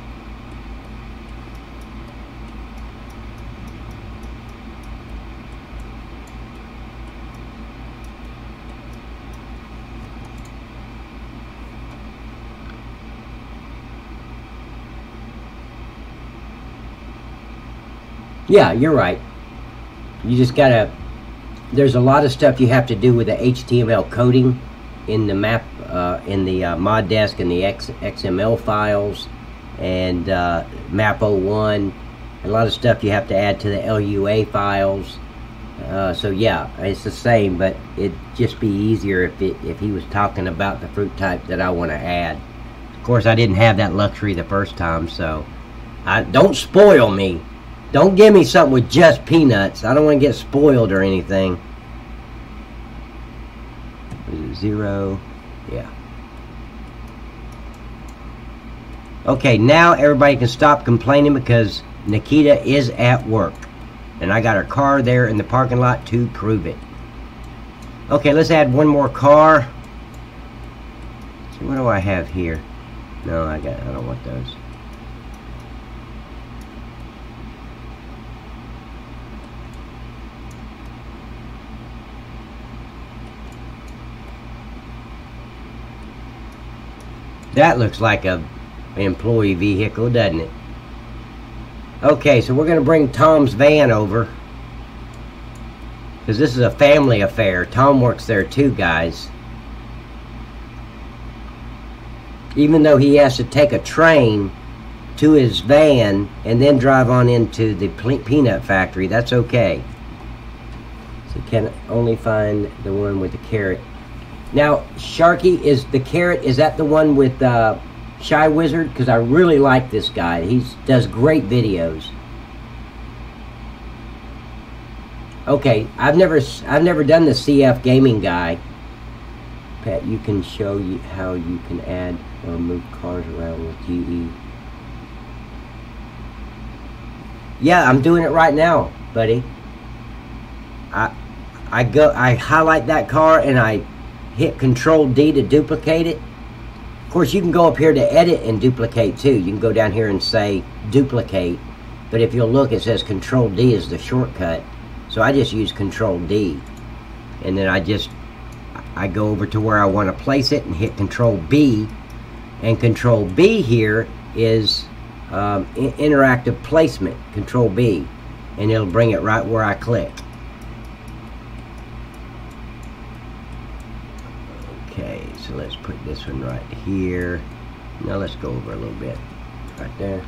Yeah, you're right. You just gotta, there's a lot of stuff you have to do with the HTML coding in the map, in the mod desk and the XML files, and map01. A lot of stuff you have to add to the LUA files. So yeah, it's the same, but it'd just be easier if he was talking about the fruit type that I want to add. Of course, I didn't have that luxury the first time, so don't spoil me. Don't give me something with just peanuts. I don't want to get spoiled or anything. Is it 0? Yeah. Okay, now everybody can stop complaining because Nikita is at work. And I got her car there in the parking lot to prove it. Okay, let's add one more car. So what do I have here? No, I don't want those. That looks like an employee vehicle, doesn't it? Okay, so we're going to bring Tom's van over. Because this is a family affair. Tom works there too, guys. Even though he has to take a train to his van and then drive on into the peanut factory, that's okay. So you can only find the one with the carrot. Now, Sharky, is the carrot, is that the one with Shy Wizard? Because I really like this guy. He does great videos. Okay, I've never done the CF gaming guy. Pat, you can show you how you can add or move cars around with GE. Yeah, I'm doing it right now, buddy. I highlight that car and I hit Control D to duplicate it. Of course, you can go up here to edit and duplicate too. You can go down here and say duplicate, but if you'll look, it says Control D is the shortcut. So I just use Control D, and then I go over to where I want to place it and hit Control B, and Control B here is interactive placement, Control B, and it'll bring it right where I click. Okay, so let's put this one right here. Now let's go over a little bit, right there.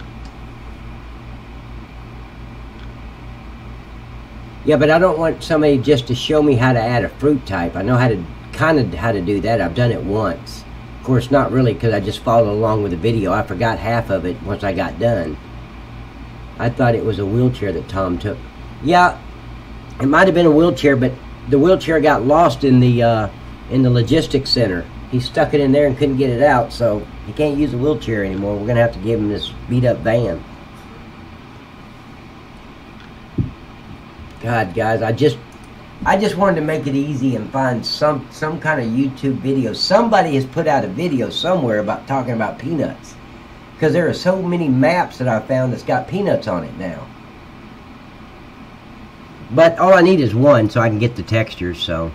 Yeah, but I don't want somebody just to show me how to add a fruit type. I know how to do that. I've done it once. Of course, not really, because I just followed along with the video. I forgot half of it once I got done. I thought it was a wheelchair that Tom took. Yeah, it might have been a wheelchair, but the wheelchair got lost in the logistics center. He stuck it in there and couldn't get it out, so he can't use a wheelchair anymore. We're gonna have to give him this beat up van. God, guys, I just wanted to make it easy and find some kind of YouTube video. Somebody has put out a video somewhere about talking about peanuts, because there are so many maps that I found that's got peanuts on it now. But all I need is one, so I can get the textures. So.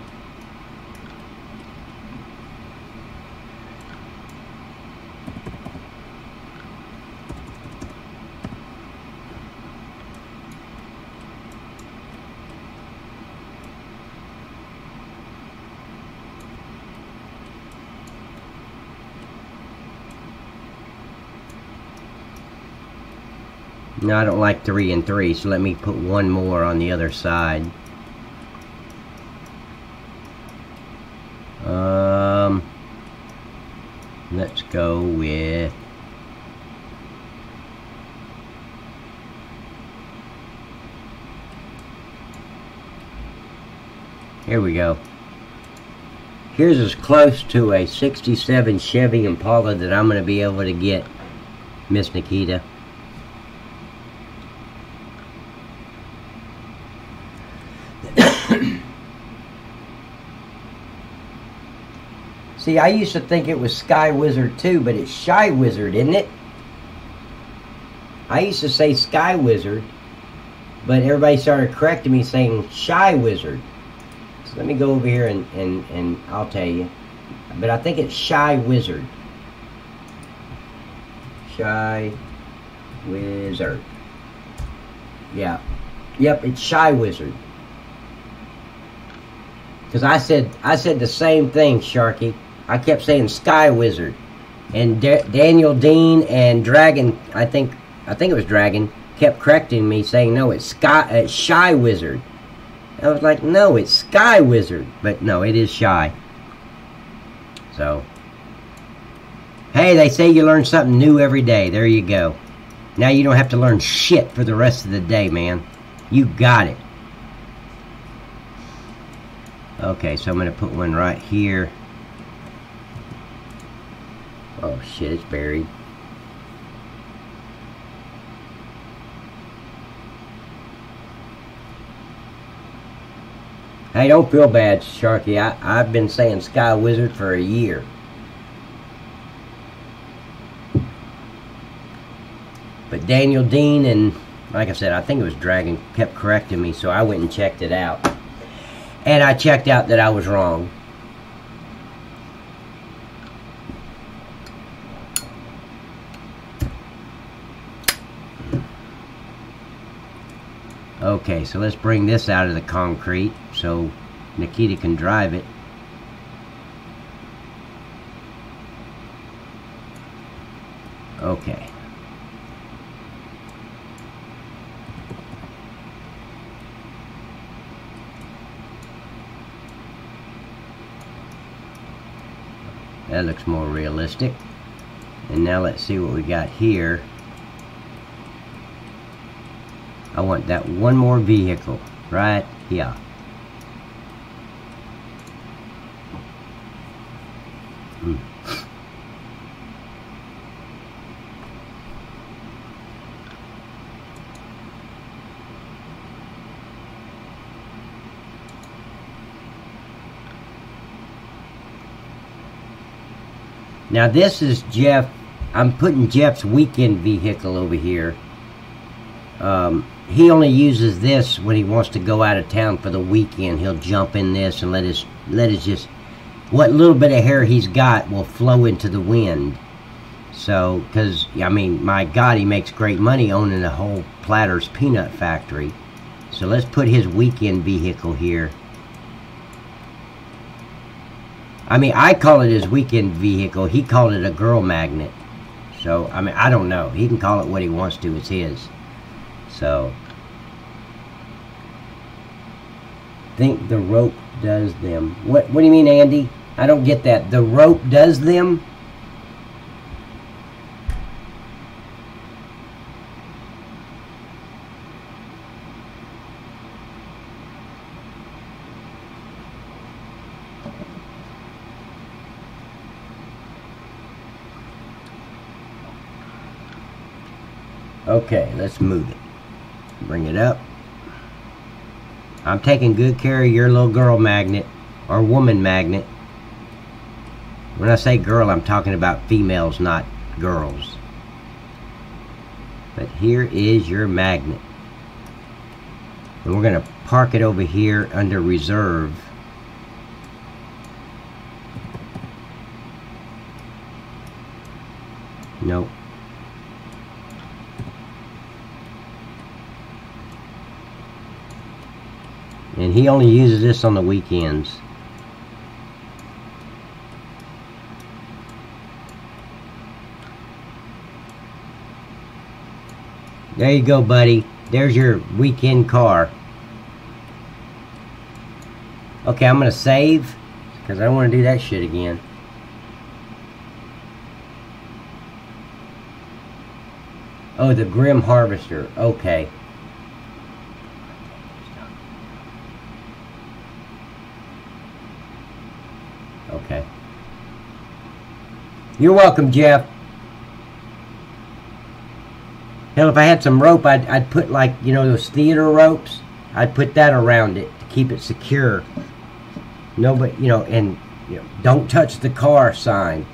No, I don't like 3 and 3, so let me put one more on the other side. Let's go with... Here we go. Here's as close to a 67 Chevy Impala that I'm going to be able to get, Miss Nikita. See, I used to think it was Sky Wizard too, but it's Shy Wizard, isn't it? I used to say Sky Wizard, but everybody started correcting me saying Shy Wizard. So let me go over here and I'll tell you. But I think it's Shy Wizard. Shy Wizard. Yeah. Yep, it's Shy Wizard. Because I said the same thing, Sharky. I kept saying Sky Wizard, and Daniel Dean and Dragon, I think it was Dragon, kept correcting me, saying no, it's Shy Wizard. I was like, no, it's Sky Wizard, but no, it is Shy. So, hey, they say you learn something new every day. There you go. Now you don't have to learn shit for the rest of the day, man. You got it. Okay, so I'm going to put one right here. Oh shit, it's buried. Hey, don't feel bad, Sharky. I've been saying Sky Wizard for a year. But Daniel Dean and, like I said, I think it was Dragon, kept correcting me, so I went and checked it out. And I checked out that I was wrong. Okay, so let's bring this out of the concrete so Nikita can drive it. Okay. That looks more realistic. And now let's see what we got here. I want that one more vehicle right here. Now this is Jeff. I'm putting Jeff's weekend vehicle over here. He only uses this when he wants to go out of town for the weekend. He'll jump in this and let his just, what little bit of hair he's got will flow into the wind. So, because, I mean, my God, he makes great money owning a whole Platter's peanut factory. So let's put his weekend vehicle here. I mean, I call it his weekend vehicle. He called it a girl magnet. So, I mean, I don't know. He can call it what he wants to. It's his. So, think the rope does them. What do you mean, Andy? I don't get that. The rope does them? Okay, let's move it. Bring it up. I'm taking good care of your little girl magnet, or woman magnet. When I say girl, I'm talking about females, not girls. But here is your magnet. And we're going to park it over here under reserve. Nope. And he only uses this on the weekends. There you go, buddy. There's your weekend car. Okay, I'm going to save, because I don't want to do that shit again. Oh, the Grim Harvester. Okay. Okay. You're welcome, Jeff. Hell, if I had some rope, I'd put, like, you know, those theater ropes. I'd put that around it to keep it secure. Nobody, you know, and you know, don't touch the car sign.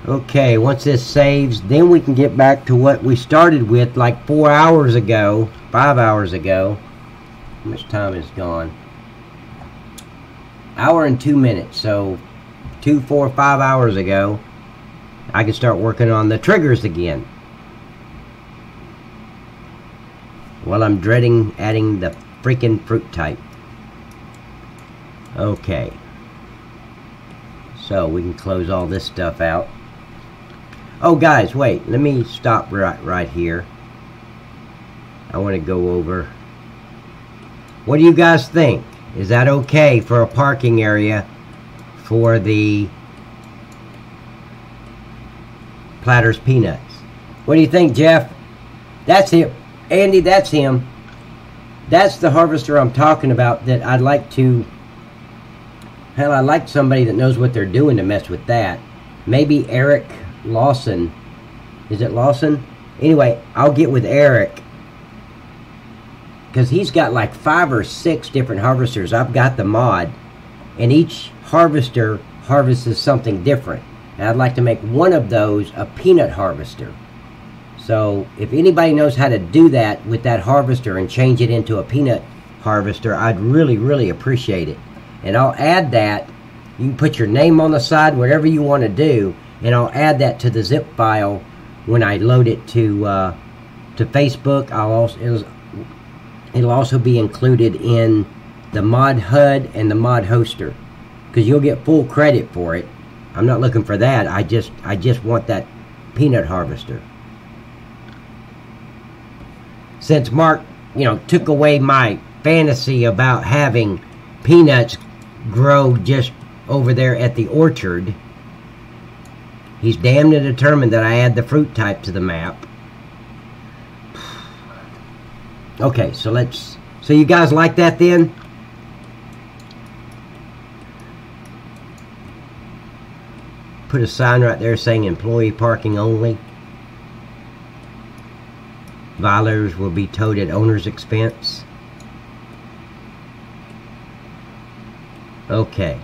Okay, once this saves, then we can get back to what we started with like 4 hours ago, 5 hours ago. How much time is gone? Hour and 2 minutes. So 2, 4, 5 hours ago, I can start working on the triggers again. Well, I'm dreading adding the freaking fruit type. Okay. So we can close all this stuff out. Oh, guys, wait. Let me stop right here. I want to go over. What do you guys think? Is that okay for a parking area for the Platter's Peanuts? What do you think, Jeff? That's him. Andy, that's him. that's the harvester I'm talking about. That I'd like to. Hell, I'd like somebody that knows what they're doing to mess with that. Maybe Eric Lawson. Is it Lawson? Anyway, I'll get with Eric, because he's got like 5 or 6 different harvesters. I've got the mod, and each harvester harvests something different. And I'd like to make one of those a peanut harvester. So if anybody knows how to do that with that harvester and change it into a peanut harvester, I'd really, really appreciate it. And I'll add that. You can put your name on the side, whatever you want to do, and I'll add that to the zip file when I load it to Facebook. It'll also be included in the mod HUD and the mod hoster, because you'll get full credit for it. I'm not looking for that. I just want that peanut harvester. Since Mark, took away my fantasy about having peanuts grow just over there at the orchard, he's damned and determined that I add the fruit type to the map. Okay, so you guys like that then? Put a sign right there saying employee parking only. Violators will be towed at owner's expense. Okay.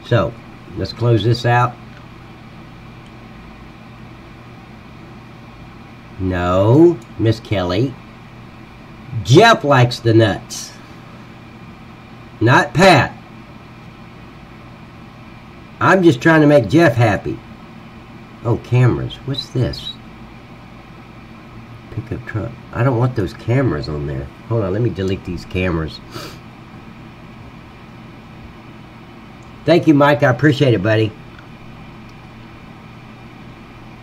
So, let's close this out. No, Miss Kelly. Jeff likes the nuts. Not Pat. I'm just trying to make Jeff happy. Oh, cameras. What's this? Pickup truck. I don't want those cameras on there. Hold on, let me delete these cameras. Thank you, Mike. I appreciate it, buddy.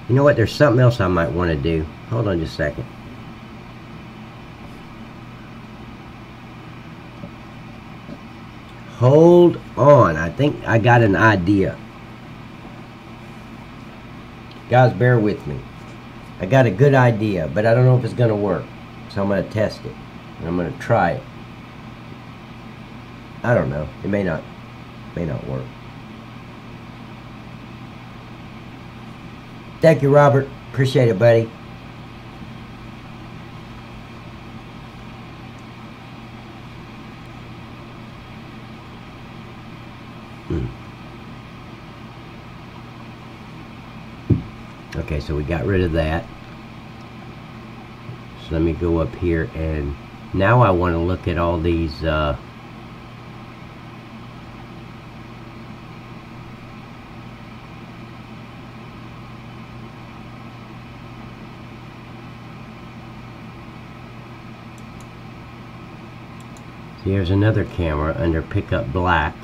You know what? There's something else I might want to do. Hold on just a second. Hold on. I think I got an idea. Guys, bear with me. I got a good idea, but I don't know if it's going to work. So I'm going to test it. And I'm going to try it. I don't know. It may not work. Thank you, Robert. Appreciate it, buddy. Okay, so we got rid of that. So let me go up here, and now I want to look at all these here's another camera under pickup black.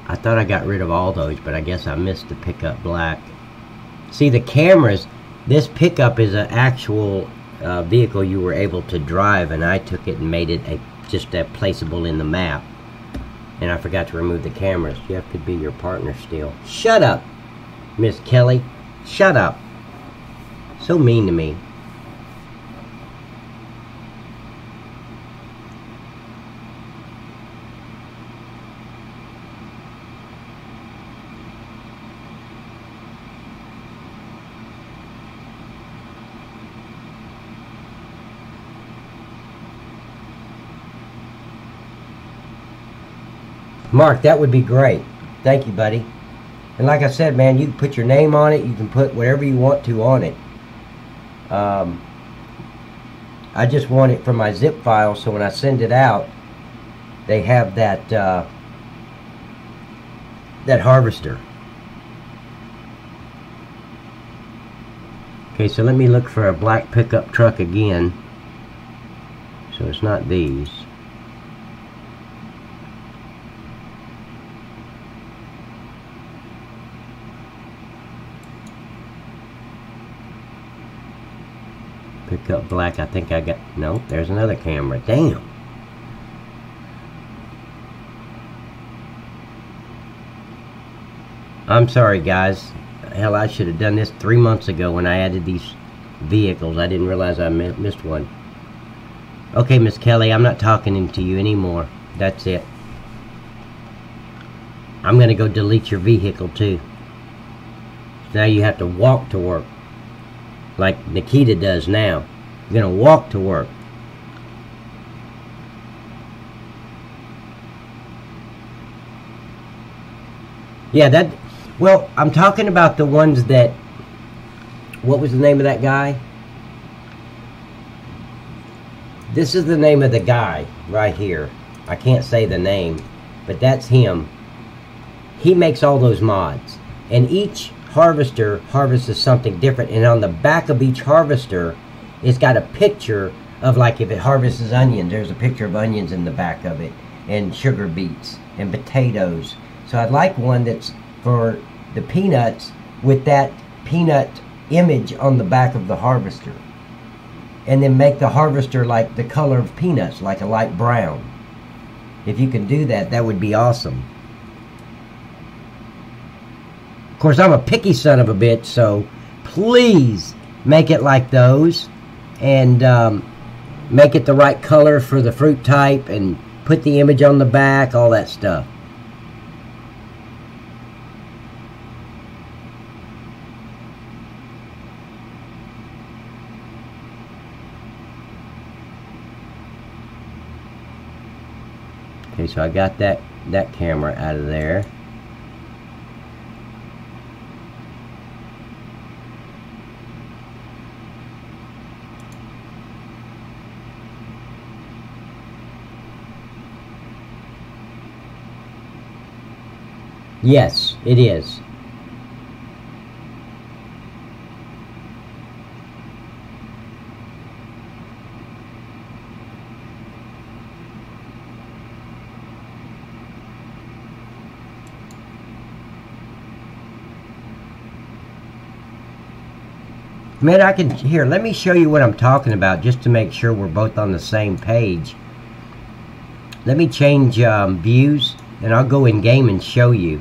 I thought I got rid of all those, but I guess I missed the pickup black. See, the cameras, this pickup is an actual vehicle you were able to drive, and I took it and made it just placeable in the map. And I forgot to remove the cameras. Jeff could be your partner still. Shut up, Miss Kelly. Shut up. So mean to me. Mark, that would be great. Thank you, buddy. And like I said, man, you can put your name on it. You can put whatever you want to on it. I just want it for my zip file, so when I send it out, they have that that harvester. Okay, so let me look for a black pickup truck again. So it's not these. Pickup black, I think I got, no, there's another camera. Damn. I'm sorry, guys. Hell, I should have done this 3 months ago when I added these vehicles. I didn't realize I missed one. Okay, Miss Kelly, I'm not talking to you anymore. That's it. I'm going to go delete your vehicle too. Now you have to walk to work. Like Nikita does now. You're going to walk to work. Yeah, well, I'm talking about the ones that, what was the name of that guy? This is the name of the guy right here. I can't say the name, but that's him. He makes all those mods. And each harvester harvests something different. And on the back of each harvester, it's got a picture of, like, if it harvests onions, there's a picture of onions in the back of it. And sugar beets and potatoes. So I'd like one that's for the peanuts with that peanut image on the back of the harvester. And then make the harvester like the color of peanuts, like a light brown. If you can do that, that would be awesome. Of course, I'm a picky son of a bitch, so please make it like those. And make it the right color for the fruit type. And put the image on the back, all that stuff. Okay, so I got that camera out of there. Yes, it is. Man, here, let me show you what I'm talking about just to make sure we're both on the same page. Let me change views, and I'll go in game and show you.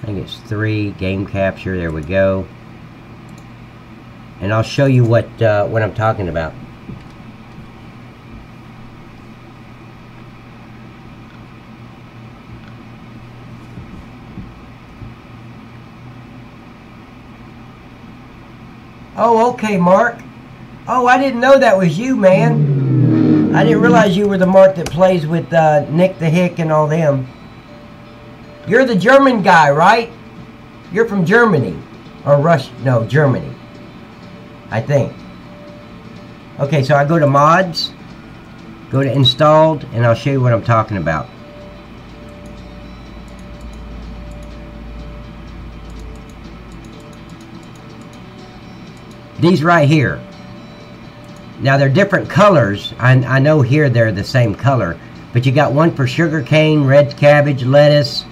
I think it's 3, game capture, there we go. And I'll show you what I'm talking about. Oh, okay, Mark. Oh, I didn't know that was you, man. I didn't realize you were the Mark that plays with Nick the Hick and all them. You're the German guy, right? You're from Germany. Or Russia. No, Germany. I think. Okay, so I go to mods. Go to installed. And I'll show you what I'm talking about. These right here. Now they're different colors. I know here they're the same color, but you got one for sugar cane, red cabbage, lettuce,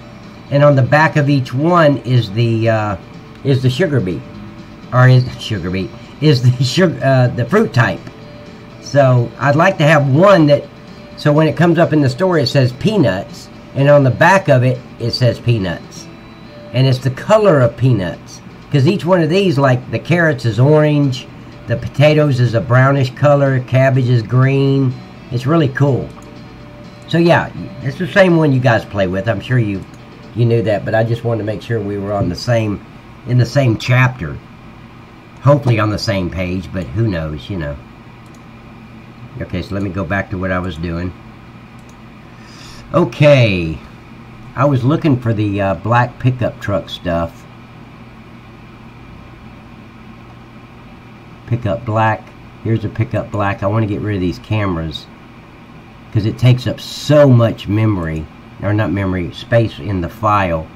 and on the back of each one is the sugar beet, or is the fruit type. So I'd like to have one that, so when it comes up in the store it says peanuts, and on the back of it it says peanuts, and it's the color of peanuts. Because each one of these, like the carrots is orange, the potatoes is a brownish color, cabbage is green. It's really cool. So yeah, it's the same one you guys play with. I'm sure you knew that, but I just wanted to make sure we were on the same, in the same chapter. Hopefully on the same page, but who knows, you know. Okay, so let me go back to what I was doing. Okay, I was looking for the black pickup truck stuff. Pickup black. Here's a pickup black. I want to get rid of these cameras because it takes up so much memory, or not memory, space in the file,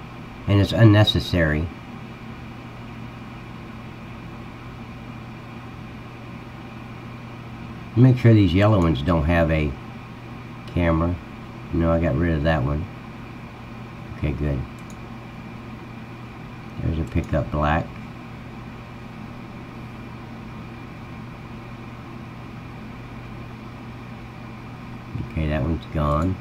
and it's unnecessary. Make sure these yellow ones don't have a camera. No, I got rid of that one. Okay, good. There's a pickup black. Okay, that one's gone.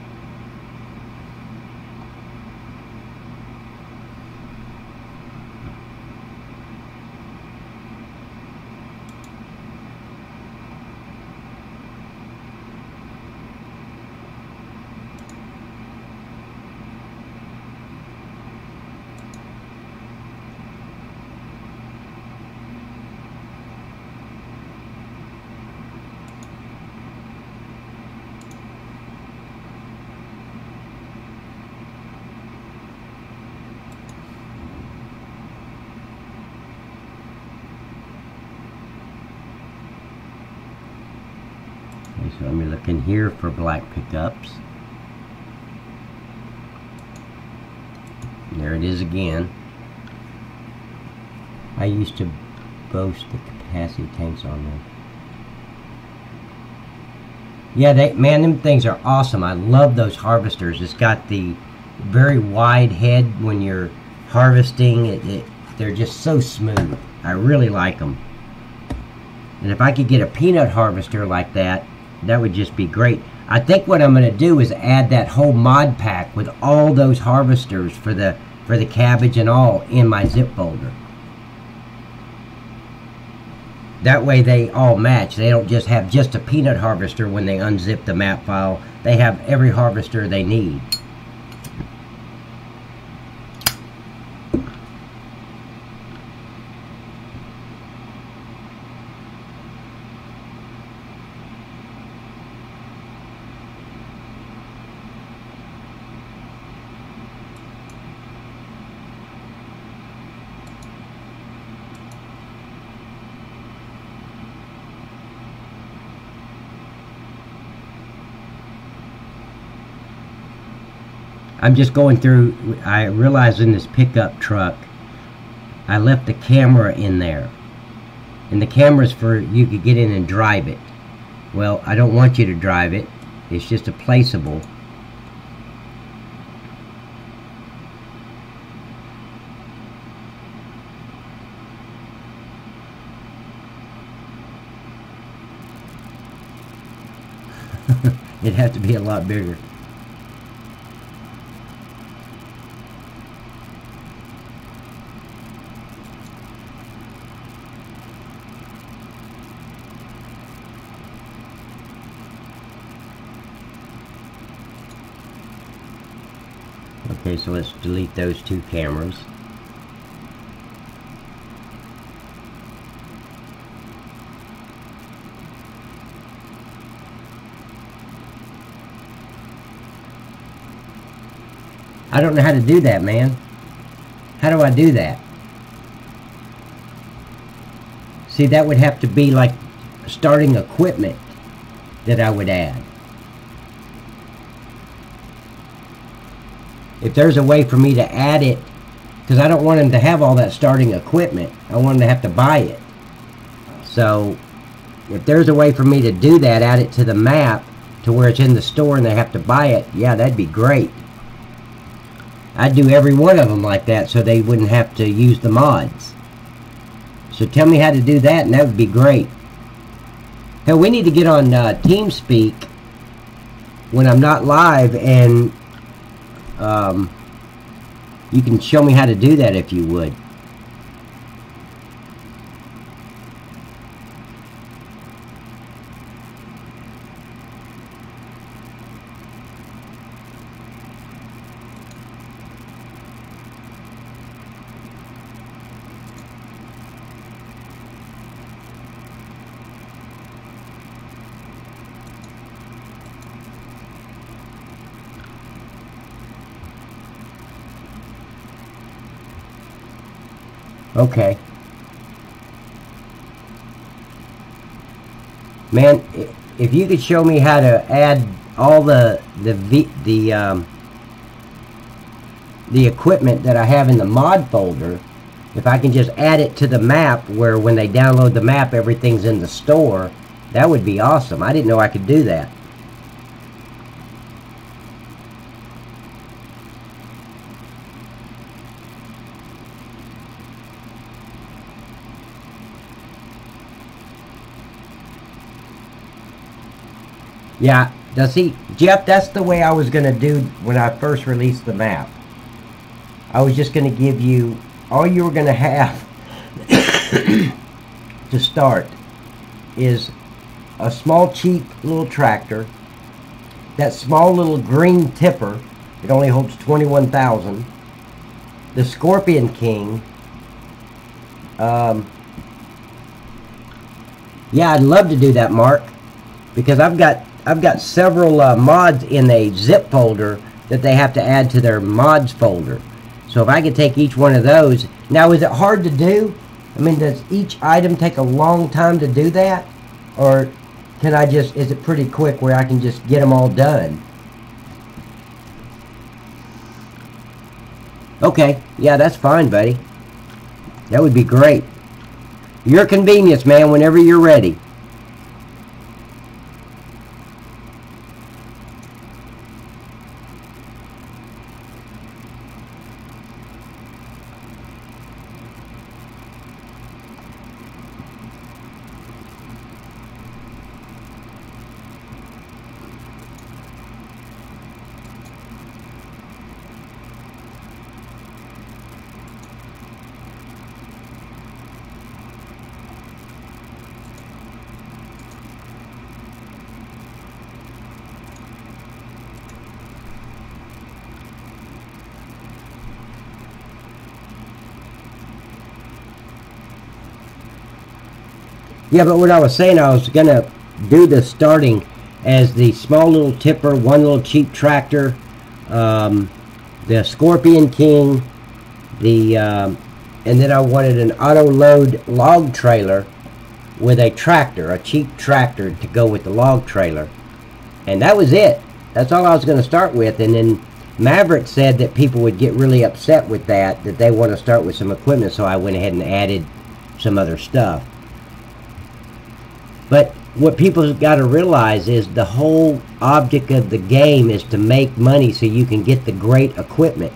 Okay, so let me look in here for black pickups. There it is again. I used to boast the capacity tanks on them. Yeah, man, them things are awesome. I love those harvesters. It's got the very wide head when you're harvesting. They're just so smooth. I really like them. And if I could get a peanut harvester like that, that would just be great. I think what I'm going to do is add that whole mod pack with all those harvesters for the cabbage and all in my zip folder. That way they all match. They don't just have just a peanut harvester when they unzip the map file. They have every harvester they need. I'm just going through. I realized in this pickup truck I left the camera in there, and the camera's for you could get in and drive it. Well, I don't want you to drive it. It's just a placeable. It'd have to be a lot bigger. Okay, so let's delete those two cameras. I don't know how to do that, man. How do I do that? See, that would have to be like starting equipment that I would add. If there's a way for me to add it, because I don't want them to have all that starting equipment. I want them to have to buy it. So if there's a way for me to do that, add it to the map to where it's in the store and they have to buy it, yeah, that'd be great. I'd do every one of them like that so they wouldn't have to use the mods. So tell me how to do that and that would be great. Hell, we need to get on TeamSpeak when I'm not live, and you can show me how to do that if you would. Okay. Man, if you could show me how to add all the equipment that I have in the mod folder, if I can just add it to the map where when they download the map everything's in the store, that would be awesome. I didn't know I could do that. Yeah, see, Jeff, that's the way I was going to do when I first released the map. I was just going to give you, all you were going to have to start is a small, cheap little tractor, that small little green tipper, it only holds 21,000, the Scorpion King. Yeah, I'd love to do that, Mark, because I've got several mods in a zip folder that they have to add to their mods folder. So if I could take each one of those. Now, is it hard to do? I mean, does each item take a long time to do that? Or can I just, is it pretty quick where I can just get them all done? Okay, yeah, that's fine, buddy. That would be great. Your convenience, man, whenever you're ready. Yeah, but what I was saying, I was going to do the starting as the small little tipper, one little cheap tractor, the Scorpion King, and then I wanted an auto-load log trailer with a tractor, a cheap tractor to go with the log trailer. And that was it. That's all I was going to start with. And then Maverick said that people would get really upset with that they want to start with some equipment, so I went ahead and added some other stuff. But what people got to realize is the whole object of the game is to make money so you can get the great equipment.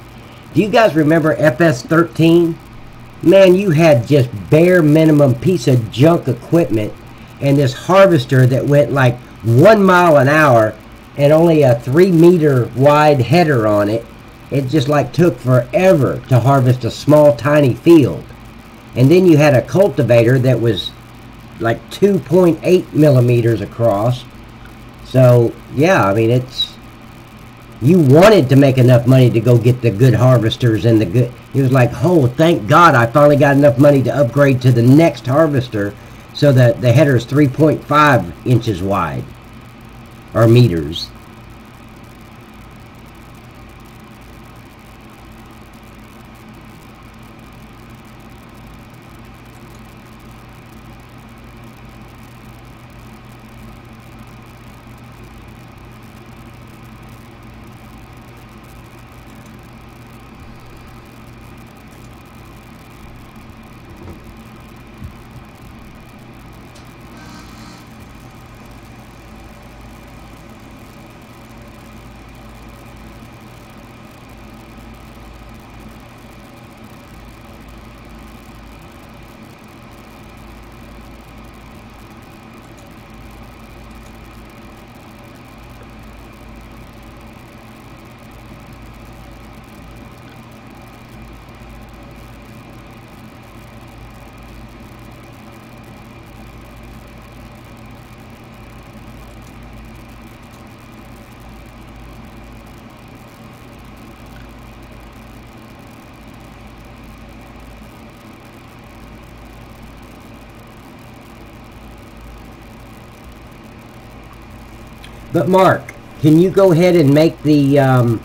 Do you guys remember FS13? Man, you had just bare minimum piece of junk equipment and this harvester that went like 1 mile an hour and only a 3-meter wide header on it. It just like took forever to harvest a small tiny field. And then you had a cultivator that was like 2.8 millimeters across. So yeah, I mean, you wanted to make enough money to go get the good harvesters and the good. It was like, oh, thank God I finally got enough money to upgrade to the next harvester, so that the header is 3.5 inches wide, or meters. But Mark, can you go ahead and make the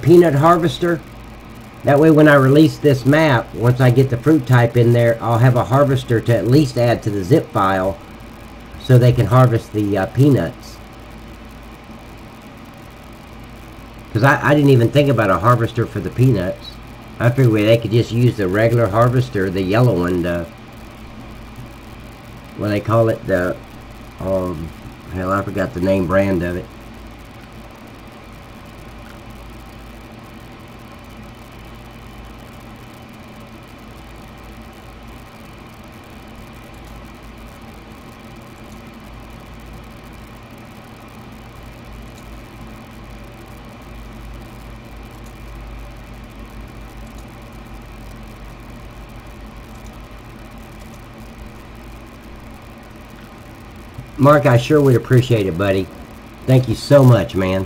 peanut harvester? That way when I release this map, once I get the fruit type in there, I'll have a harvester to at least add to the zip file so they can harvest the peanuts. Because I didn't even think about a harvester for the peanuts. I figured they could just use the regular harvester, the yellow one, what they call it, the hell, I forgot the name brand of it. Mark, I sure would appreciate it, buddy. Thank you so much, man.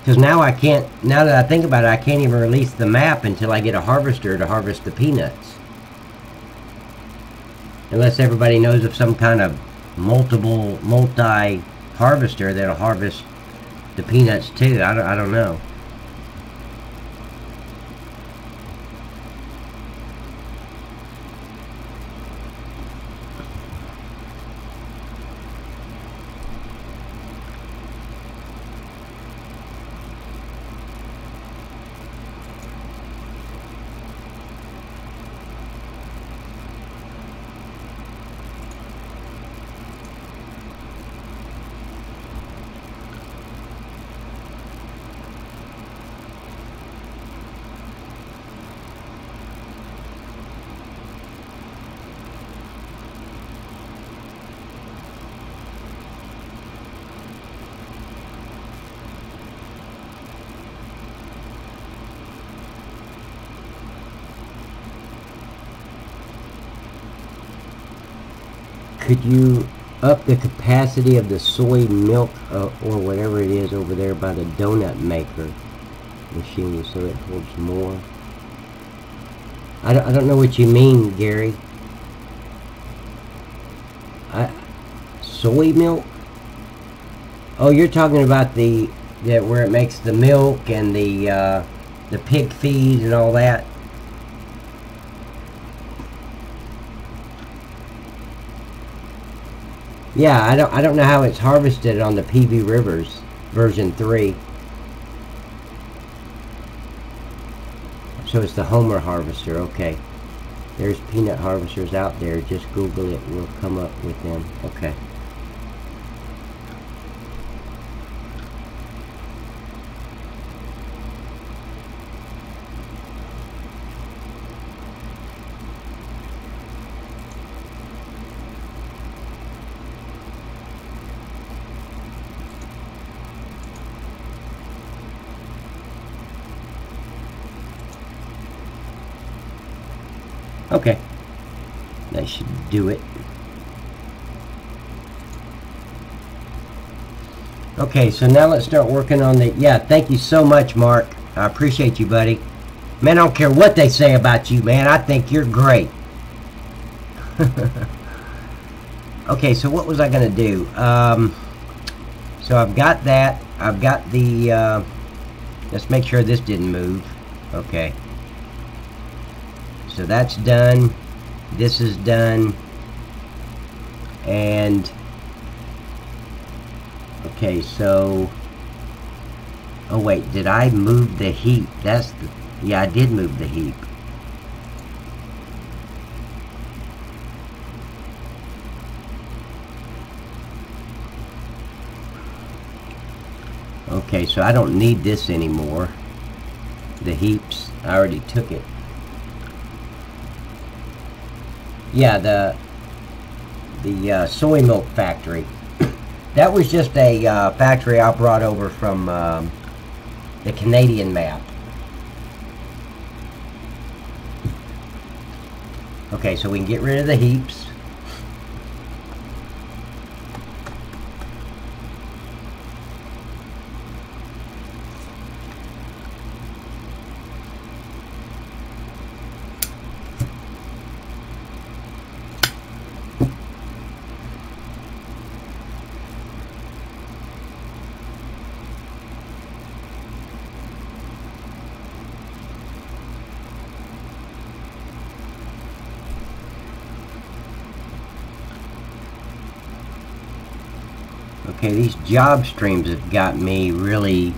Because now I can't, now that I think about it, I can't even release the map until I get a harvester to harvest the peanuts. Unless everybody knows of some kind of multi-harvester that'll harvest the peanuts too. I don't know. Could you up the capacity of the soy milk or whatever it is over there by the donut maker machine so it holds more? I don't know what you mean, Gary. Soy milk? Oh, you're talking about the where it makes the milk and the pig feed and all that. Yeah, I don't know how it's harvested on the PV Rivers version 3. So it's the Homer harvester. Okay. There's peanut harvesters out there. Just Google it. We'll come up with them. Okay. Okay, that should do it. Okay, so now let's start working on the, yeah, thank you so much, Mark. I appreciate you, buddy. Man, I don't care what they say about you, man. I think you're great. Okay, so what was I going to do? So I've got that. I've got the, let's make sure this didn't move. Okay. So that's done. This is done. And okay, so oh wait, did I move the heap? That's the, yeah, I did move the heap. Okay, so I don't need this anymore. The heaps, I already took it. Yeah, the soy milk factory. That was just a factory I brought over from the Canadian map. Okay, so we can get rid of the heaps. Okay, these job streams have got me really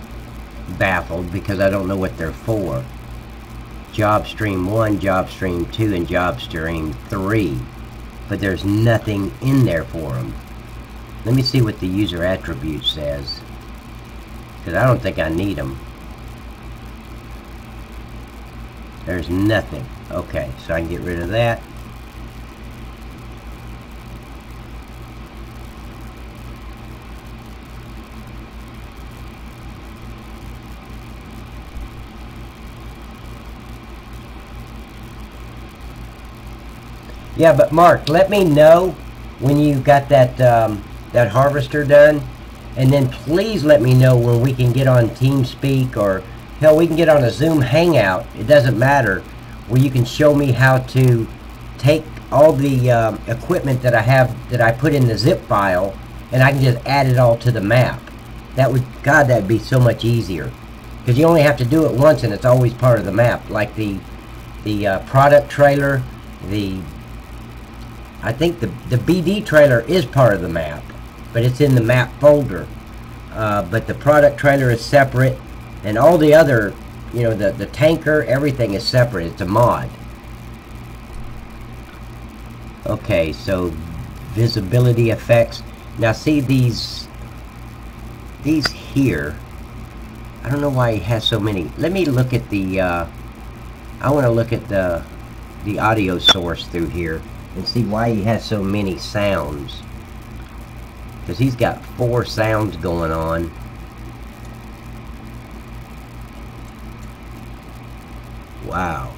baffled because I don't know what they're for. Job stream 1, job stream 2, and job stream 3. But there's nothing in there for them. Let me see what the user attribute says. Because I don't think I need them. There's nothing. Okay, so I can get rid of that. Yeah, but Mark, let me know when you got that that harvester done, and then please let me know when we can get on TeamSpeak, or hell, we can get on a Zoom Hangout. It doesn't matter, where you can show me how to take all the equipment that I have that I put in the zip file, and I can just add it all to the map. that'd be so much easier. Because you only have to do it once and it's always part of the map. Like the product trailer, I think the BD trailer is part of the map, but it's in the map folder. But the product trailer is separate, and all the other, you know, the tanker, everything is separate. It's a mod. Okay, so visibility effects. Now see these here. I don't know why he has so many. Let me look at the I want to look at the audio source through here and see why he has so many sounds. Because he's got 4 sounds going on. Wow.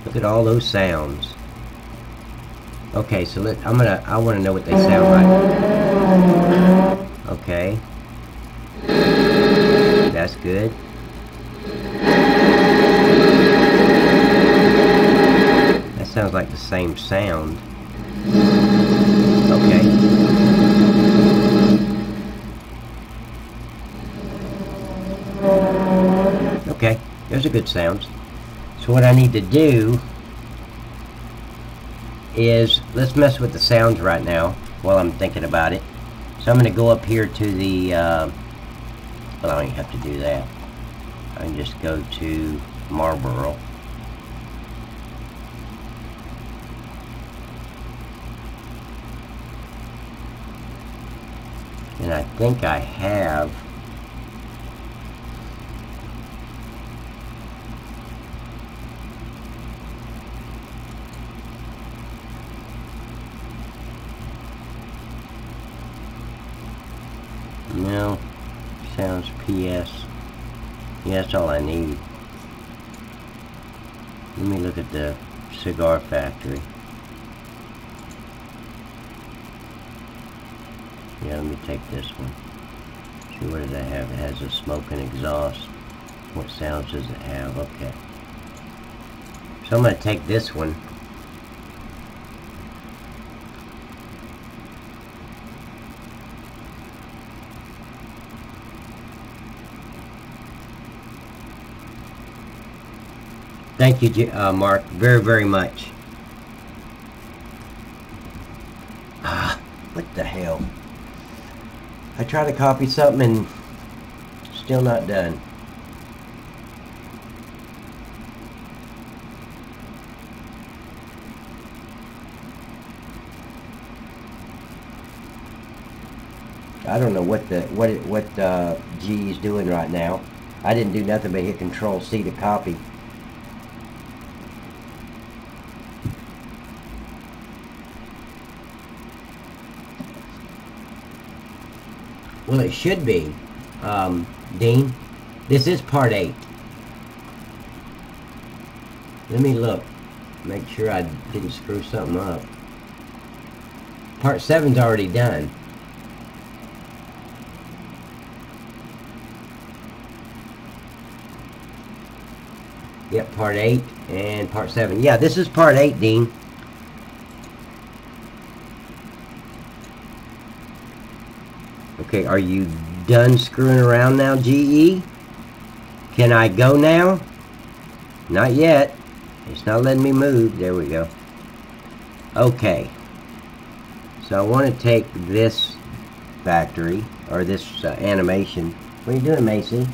Look at all those sounds. Okay, so I want to know what they sound like. Okay. That's good. That sounds like the same sound. Okay. Okay, those are good sounds. So what I need to do is, let's mess with the sounds right now while I'm thinking about it. So I'm going to go up here to the, well, I don't even have to do that. I can just go to Marlboro. And I think I have no sounds PS. Yeah, that's all I need. Let me look at the cigar factory. Yeah, let me take this one. See, what does that have? It has a smoke and exhaust. What sounds does it have? Okay. So I'm going to take this one. Thank you, Mark, very, very much. What the hell? I try to copy something and still not done. I don't know what G is doing right now. I didn't do nothing but hit Control C to copy. Well, it should be, Dean. This is part 8. Let me look. Make sure I didn't screw something up. Part 7's already done. Yep, part 8 and part 7. Yeah, this is part 8, Dean. Okay, are you done screwing around now, GE? Can I go now? Not yet. It's not letting me move. There we go. Okay. So I want to take this factory, or this animation. What are you doing, Macy?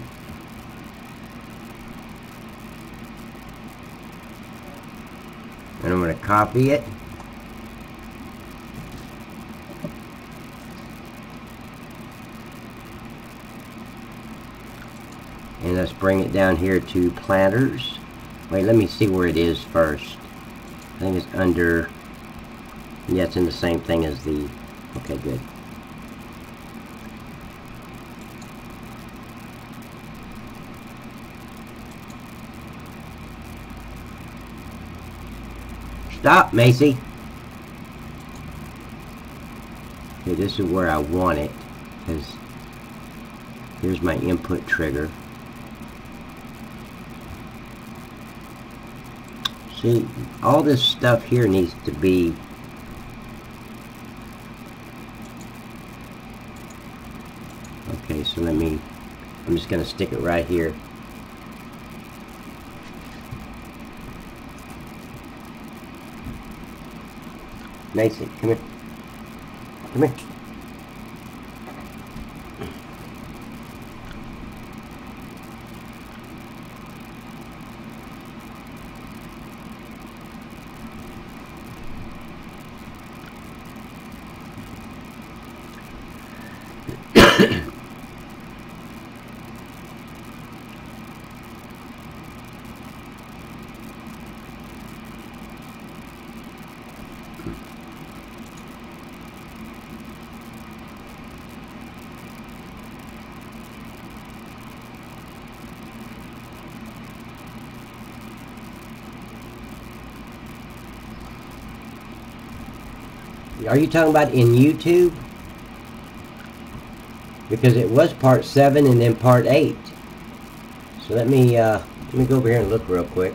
And I'm going to copy it. And let's bring it down here to planters. Wait, let me see where it is first. I think it's under, yeah, it's in the same thing as the, okay, good. Stop, Macy. Okay, this is where I want it, because here's my input trigger. See, all this stuff here needs to be Okay, so I'm just going to stick it right here. Mason, come here. Come here. Are you talking about in YouTube? Because it was part 7 and then part 8. So let me go over here and look real quick.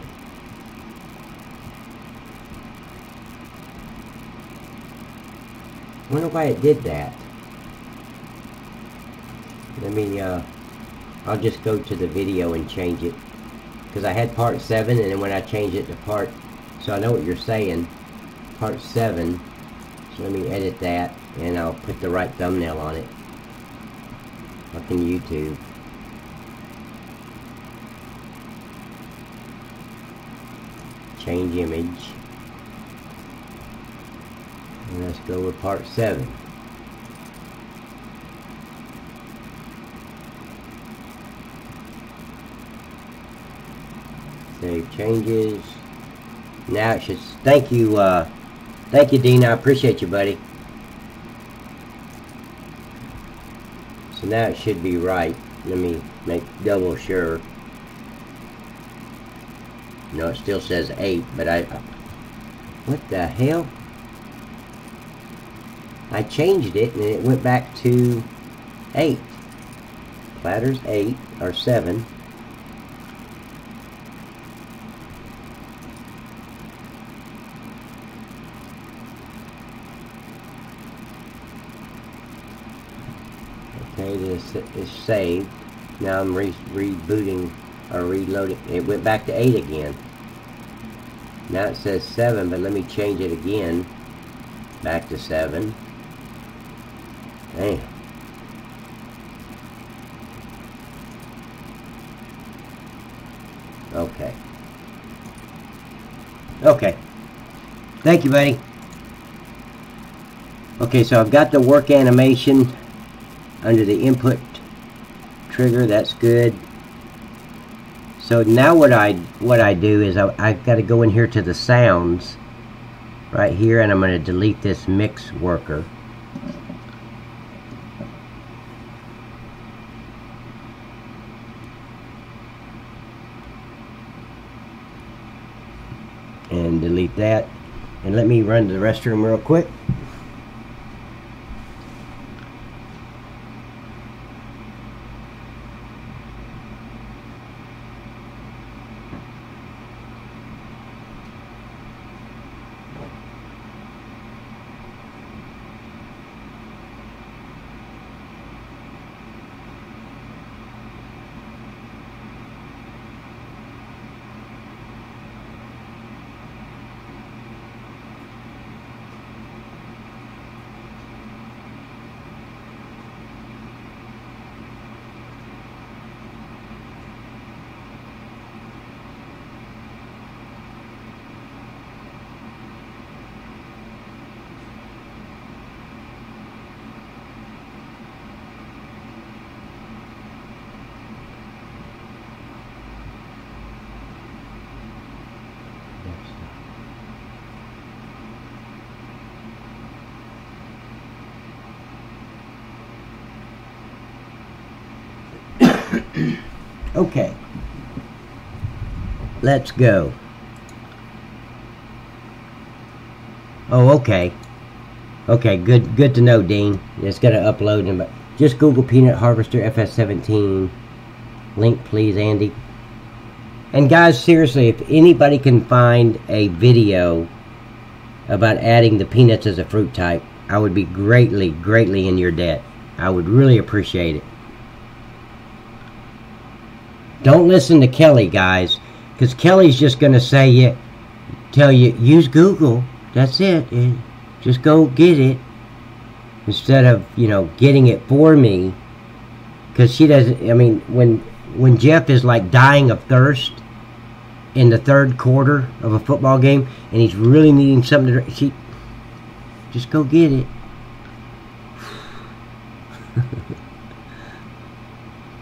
I wonder why it did that. Let me I'll just go to the video and change it, because I had part 7 and then when I changed it to part, so I know what you're saying, part 7. So let me edit that, and I'll put the right thumbnail on it. Fucking YouTube. Change image. And let's go with part 7. Save changes. Now it should. Thank you, Dean. I appreciate you, buddy. So now it should be right. Let me make double sure. No, it still says 8, but what the hell? I changed it and it went back to 8. Platters 8 or 7. Okay, this is saved. Now I'm rebooting or reloading. It went back to 8 again. Now it says 7, but let me change it again. Back to 7. Damn. Okay. Okay. Thank you, buddy. Okay, so I've got the work animation under the input trigger. That's good. So now what I do is I've got to go in here to the sounds right here, and I'm going to delete this mix worker. And delete that. And let me run to the restroom real quick. Okay, let's go. Oh, okay. Okay, good to know, Dean. It's gonna upload them. Just Google Peanut Harvester FS17. Link, please, Andy. And guys, seriously, if anybody can find a video about adding the peanuts as a fruit type, I would be greatly in your debt. I would really appreciate it. Don't listen to Kelly, guys, because Kelly's just going to tell you, use Google. That's it. Just go get it. Instead of, getting it for me. Because she doesn't, I mean, when Jeff is like dying of thirst in the third quarter of a football game, and he's really needing something to drink, just go get it.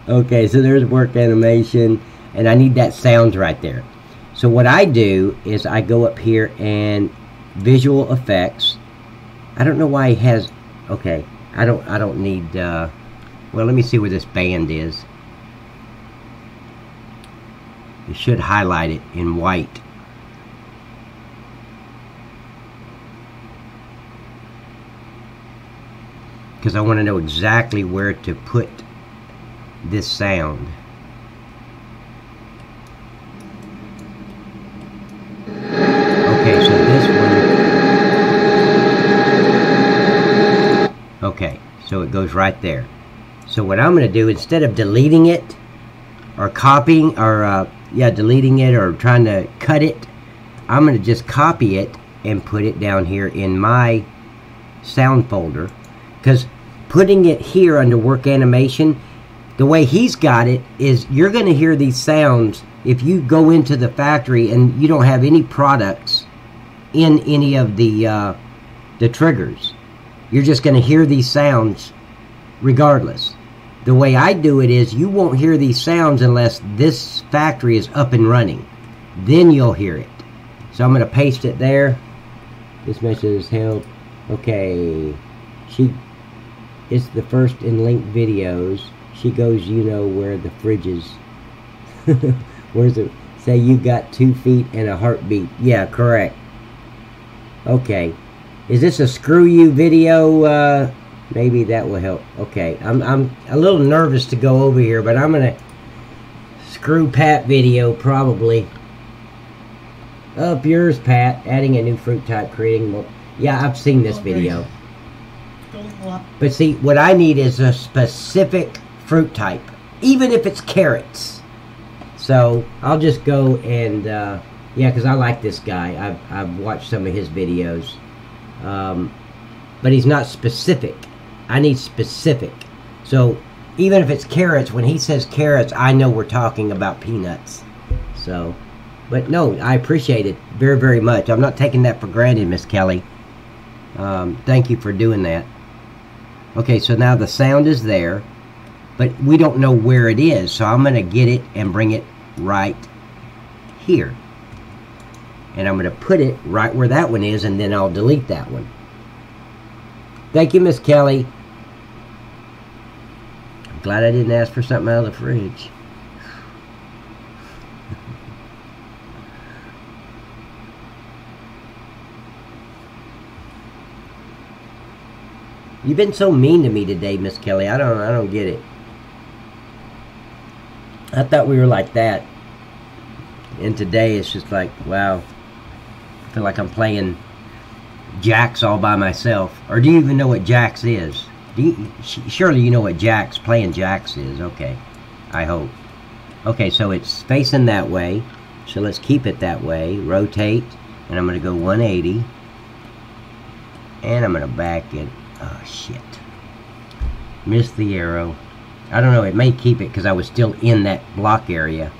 Okay, so there's work animation, and I need that sound right there. So what I do is I go up here and visual effects. I don't know why he has. Okay, I don't need. Well, let me see where this band is. You should highlight it in white. Because I want to know exactly where to put this sound. Okay, so this one. Okay, so it goes right there. So what I'm going to do, instead of deleting it or copying or deleting it or trying to cut it, I'm going to just copy it and put it down here in my sound folder. Because putting it here under work animation, the way he's got it is you're going to hear these sounds if you go into the factory and you don't have any products in any of the triggers. You're just going to hear these sounds regardless. The way I do it is you won't hear these sounds unless this factory is up and running. Then you'll hear it. So I'm going to paste it there. This message is held. Okay. It's the first in linked videos. She goes, where the fridge is. Where's it? Say you got 2 feet and a heartbeat. Yeah, correct. Okay. Is this a screw you video? Maybe that will help. Okay. I'm a little nervous to go over here, but I'm gonna screw Pat video probably. Up yours, Pat. Adding a new fruit type, creating more. Yeah, I've seen this video. But see, what I need is a specific fruit type, even if it's carrots. So I'll just go and yeah, because I like this guy. I've watched some of his videos, but he's not specific. I need specific. So even if it's carrots, when he says carrots, I know we're talking about peanuts. So, but no, I appreciate it very, very much. I'm not taking that for granted, Miss Kelly. Thank you for doing that. Okay, so now the sound is there, but we don't know where it is, so I'm going to get it and bring it right here. And I'm going to put it right where that one is, and then I'll delete that one. Thank you, Miss Kelly. I'm glad I didn't ask for something out of the fridge. You've been so mean to me today, Miss Kelly. I don't get it. I thought we were like that. And today it's just like, wow. I feel like I'm playing jacks all by myself. Or do you even know what jacks is? Surely you know what playing jacks is. Okay. I hope. Okay, so it's facing that way. So let's keep it that way. Rotate. And I'm going to go 180. And I'm going to back it. Oh, shit. Missed the arrow. I don't know. It may keep it because I was still in that block area.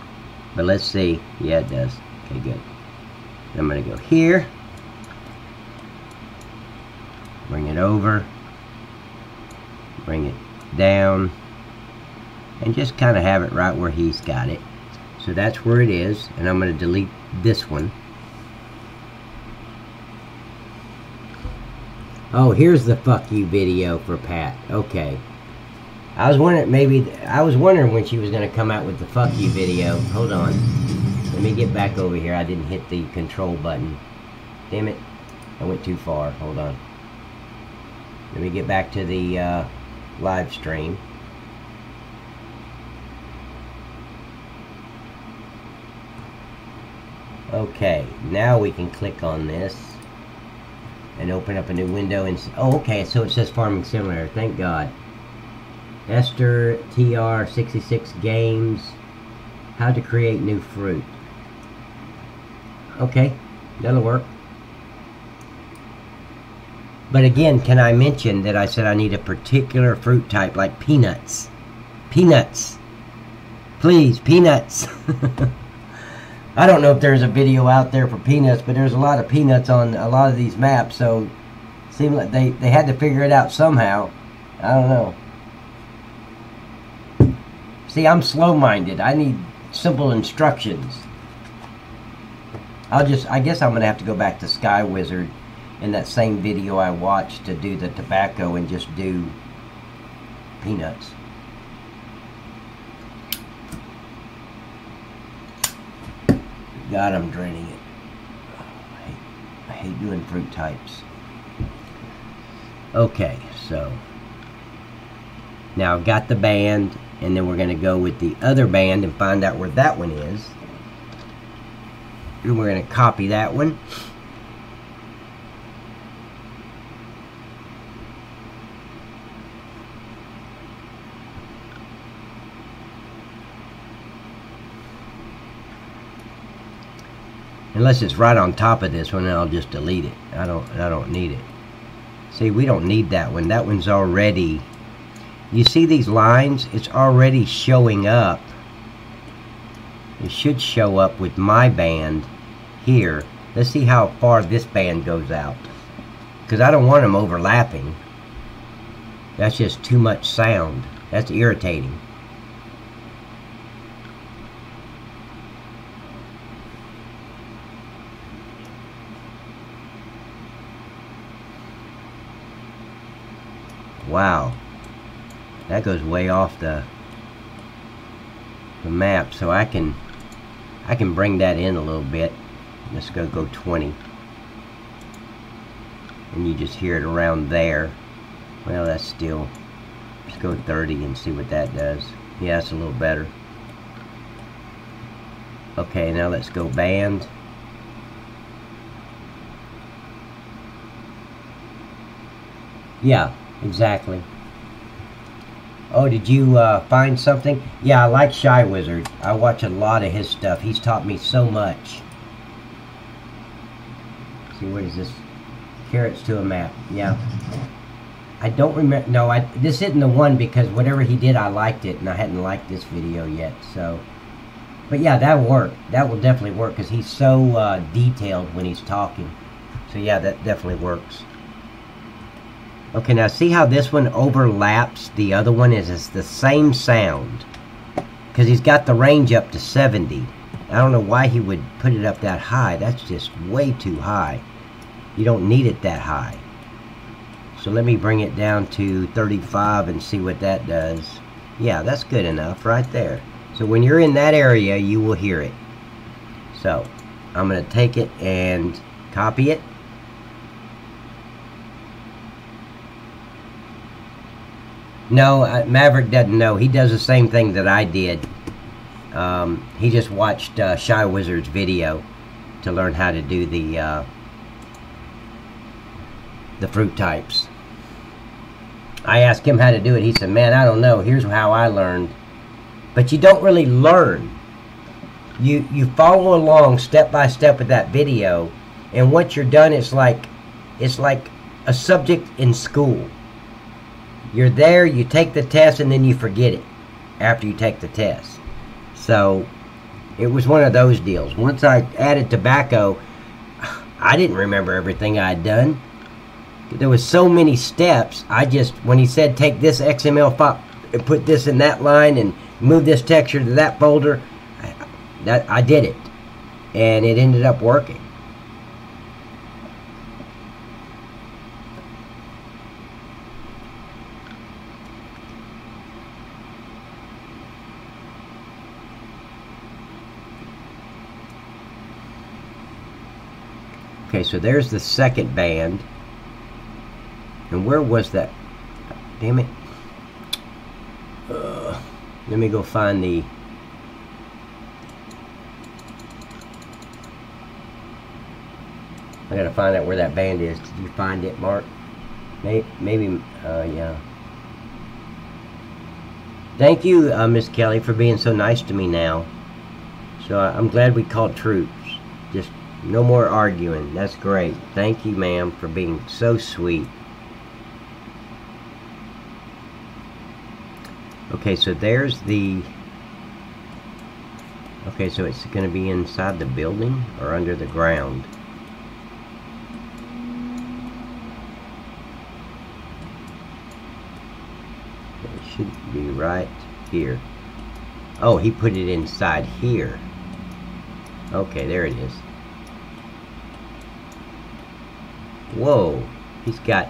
But let's see. Yeah, it does. Okay, good. I'm going to go here. Bring it over. Bring it down. And just kind of have it right where he's got it. So that's where it is. And I'm going to delete this one. Oh, here's the fuck you video for Pat. Okay. I was wondering when she was going to come out with the fuck you video. Hold on. Let me get back over here. I didn't hit the control button. Damn it. I went too far. Hold on. Let me get back to the live stream. Okay. Now we can click on this. And open up a new window and oh, okay, so it says Farming Simulator. Thank God. Esther TR66 Games. How to create new fruit. Okay, that'll work. But again, can I mention that I said I need a particular fruit type, like peanuts? Peanuts. Please, peanuts. I don't know if there's a video out there for peanuts, but there's a lot of peanuts on a lot of these maps, so it seemed like they had to figure it out somehow. I don't know. See, I'm slow-minded. I need simple instructions. I guess I'm going to have to go back to Sky Wizard in that same video I watched to do the tobacco and just do peanuts. God, I'm draining it. I hate doing fruit types. Okay, so now I've got the band, and then we're going to go with the other band and find out where that one is. And we're going to copy that one. Unless it's right on top of this one, I'll just delete it. I don't need it. See, we don't need that one. That one's already... You see these lines? It's already showing up. It should show up with my band here. Let's see how far this band goes out. Because I don't want them overlapping. That's just too much sound. That's irritating. Wow, that goes way off the map, so I can bring that in a little bit. Let's go 20, and you just hear it around there. Well, that's still, let's go 30 and see what that does. Yeah, it's a little better. Okay, now let's go band. Yeah. Exactly. Oh, did you find something? Yeah, I like Shy Wizard. I watch a lot of his stuff. He's taught me so much. See, what is this? Carrots to a map. Yeah. I don't remember. No, this isn't the one, because whatever he did, I liked it, and I hadn't liked this video yet. So, but yeah, that'll work. That will definitely work, because he's so detailed when he's talking. So yeah, that definitely works. Okay, now see how this one overlaps the other one? It's the same sound. Because he's got the range up to 70. I don't know why he would put it up that high. That's just way too high. You don't need it that high. So let me bring it down to 35 and see what that does. Yeah, that's good enough right there. So when you're in that area, you will hear it. So I'm going to take it and copy it. No, Maverick doesn't know. He does the same thing that I did. He just watched Shy Wizard's video to learn how to do the fruit types. I asked him how to do it. He said, man, I don't know. Here's how I learned. But you don't really learn. You follow along step by step with that video, and once you're done, it's like a subject in school. You're there, you take the test, and then you forget it after you take the test. So it was one of those deals. Once I added tobacco, I didn't remember everything I'd done. There was so many steps. When he said take this XML file and put this in that line and move this texture to that folder, I did it, and it ended up working. Okay, so there's the second band. And where was that? Damn it. Let me go find the... I gotta find out where that band is. Did you find it, Mark? Maybe, yeah. Thank you, Miss Kelly, for being so nice to me now. So I'm glad we called troops. Just no more arguing. That's great. Thank you, ma'am, for being so sweet. Okay, so there's the... Okay, so it's going to be inside the building or under the ground? It should be right here. Oh, he put it inside here. Okay, there it is. Whoa, he's got...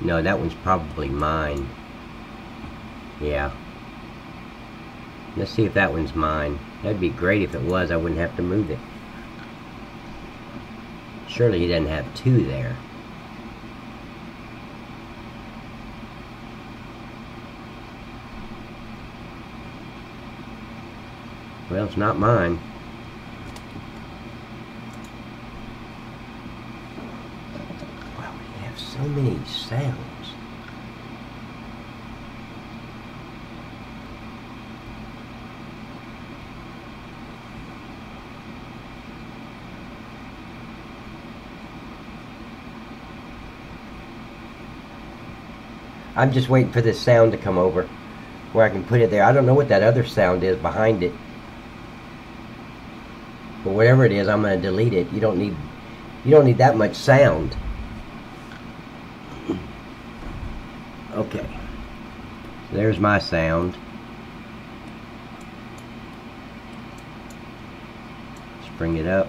No, that one's probably mine. Yeah. Let's see if that one's mine. That'd be great if it was. I wouldn't have to move it. Surely he doesn't have two there. Well, it's not mine. Wow, we have so many sounds. I'm just waiting for this sound to come over where I can put it there. I don't know what that other sound is behind it. But whatever it is, I'm going to delete it. You don't need that much sound. Okay. So there's my sound. Let's bring it up.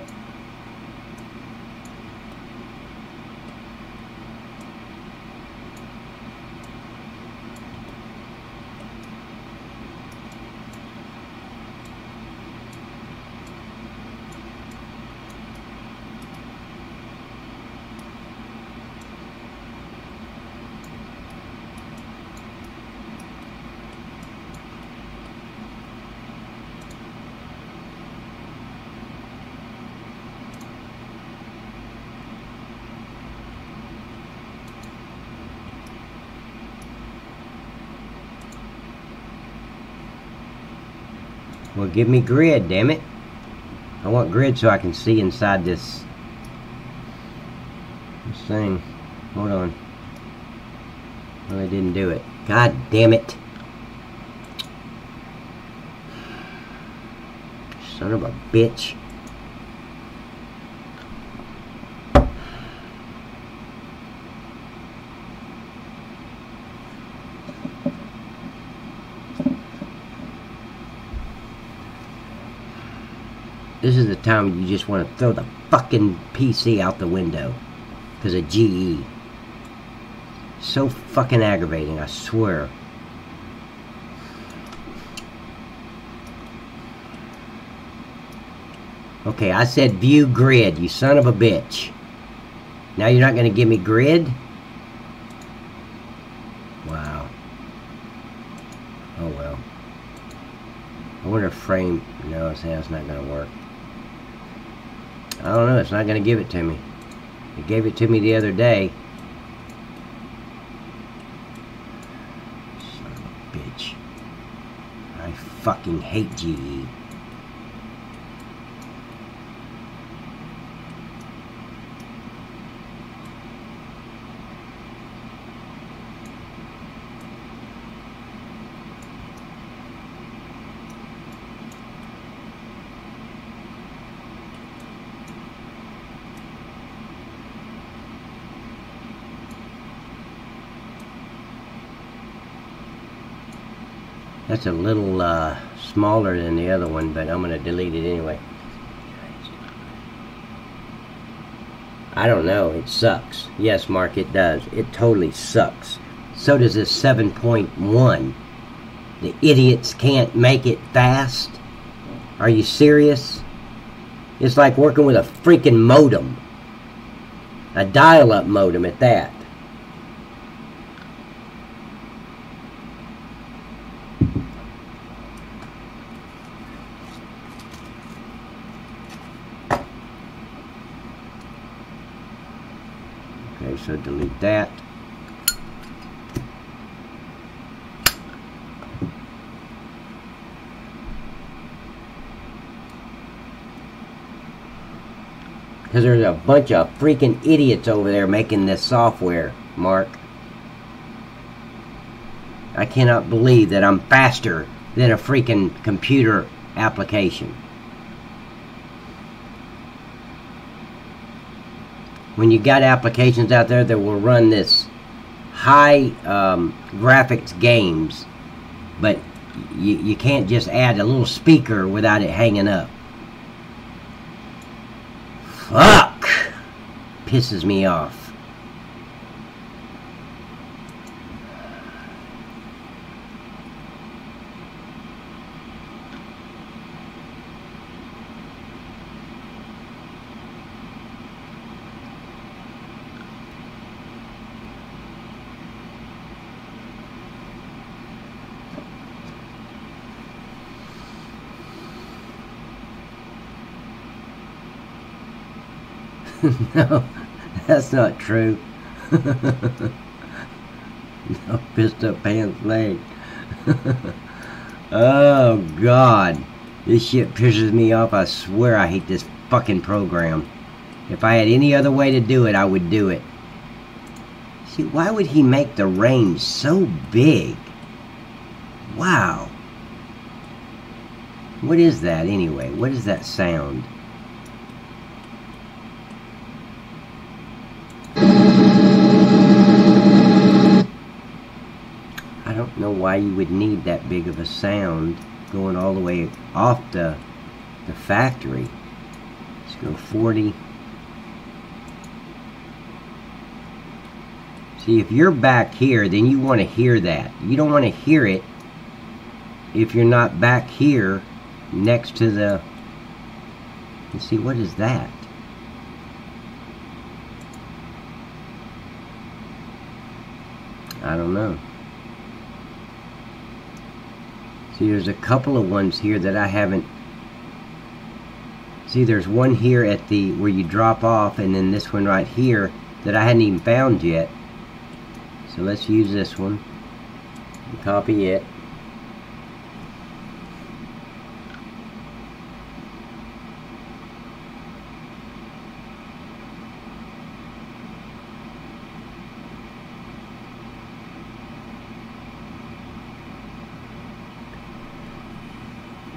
Well, give me grid, damn it. I want grid so I can see inside this thing. Hold on. Well, I didn't do it. God damn it. Son of a bitch. This is the time you just want to throw the fucking PC out the window because of GE. So fucking aggravating, I swear. Okay, I said view grid, you son of a bitch. Now you're not going to give me grid? Wow. Oh well. I wonder if frame... No, it's not going to work. I don't know, it's not going to give it to me. It gave it to me the other day. Son of a bitch. I fucking hate GE. That's a little smaller than the other one, but I'm going to delete it anyway. I don't know. It sucks. Yes, Mark, it does. It totally sucks. So does this 7.1. The idiots can't make it fast. Are you serious? It's like working with a freaking modem. A dial-up modem at that. Okay, so delete that. Because there's a bunch of freaking idiots over there making this software, Mark. I cannot believe that I'm faster than a freaking computer application. When you got applications out there that will run this high graphics games, but you can't just add a little speaker without it hanging up. Fuck! Pisses me off. No, that's not true. No, pissed up pants leg. Oh God, this shit pisses me off. I swear I hate this fucking program. If I had any other way to do it, I would do it. See, why would he make the range so big? Wow. What is that anyway? What is that sound? I don't know why you would need that big of a sound going all the way off the factory. Let's go 40. See, if you're back here, then you want to hear that. You don't want to hear it if you're not back here next to the... Let's see, what is that? I don't know. See, there's a couple of ones here that I haven't... See, there's one here at the... where you drop off, and then this one right here that I hadn't even found yet. So let's use this one. Copy it.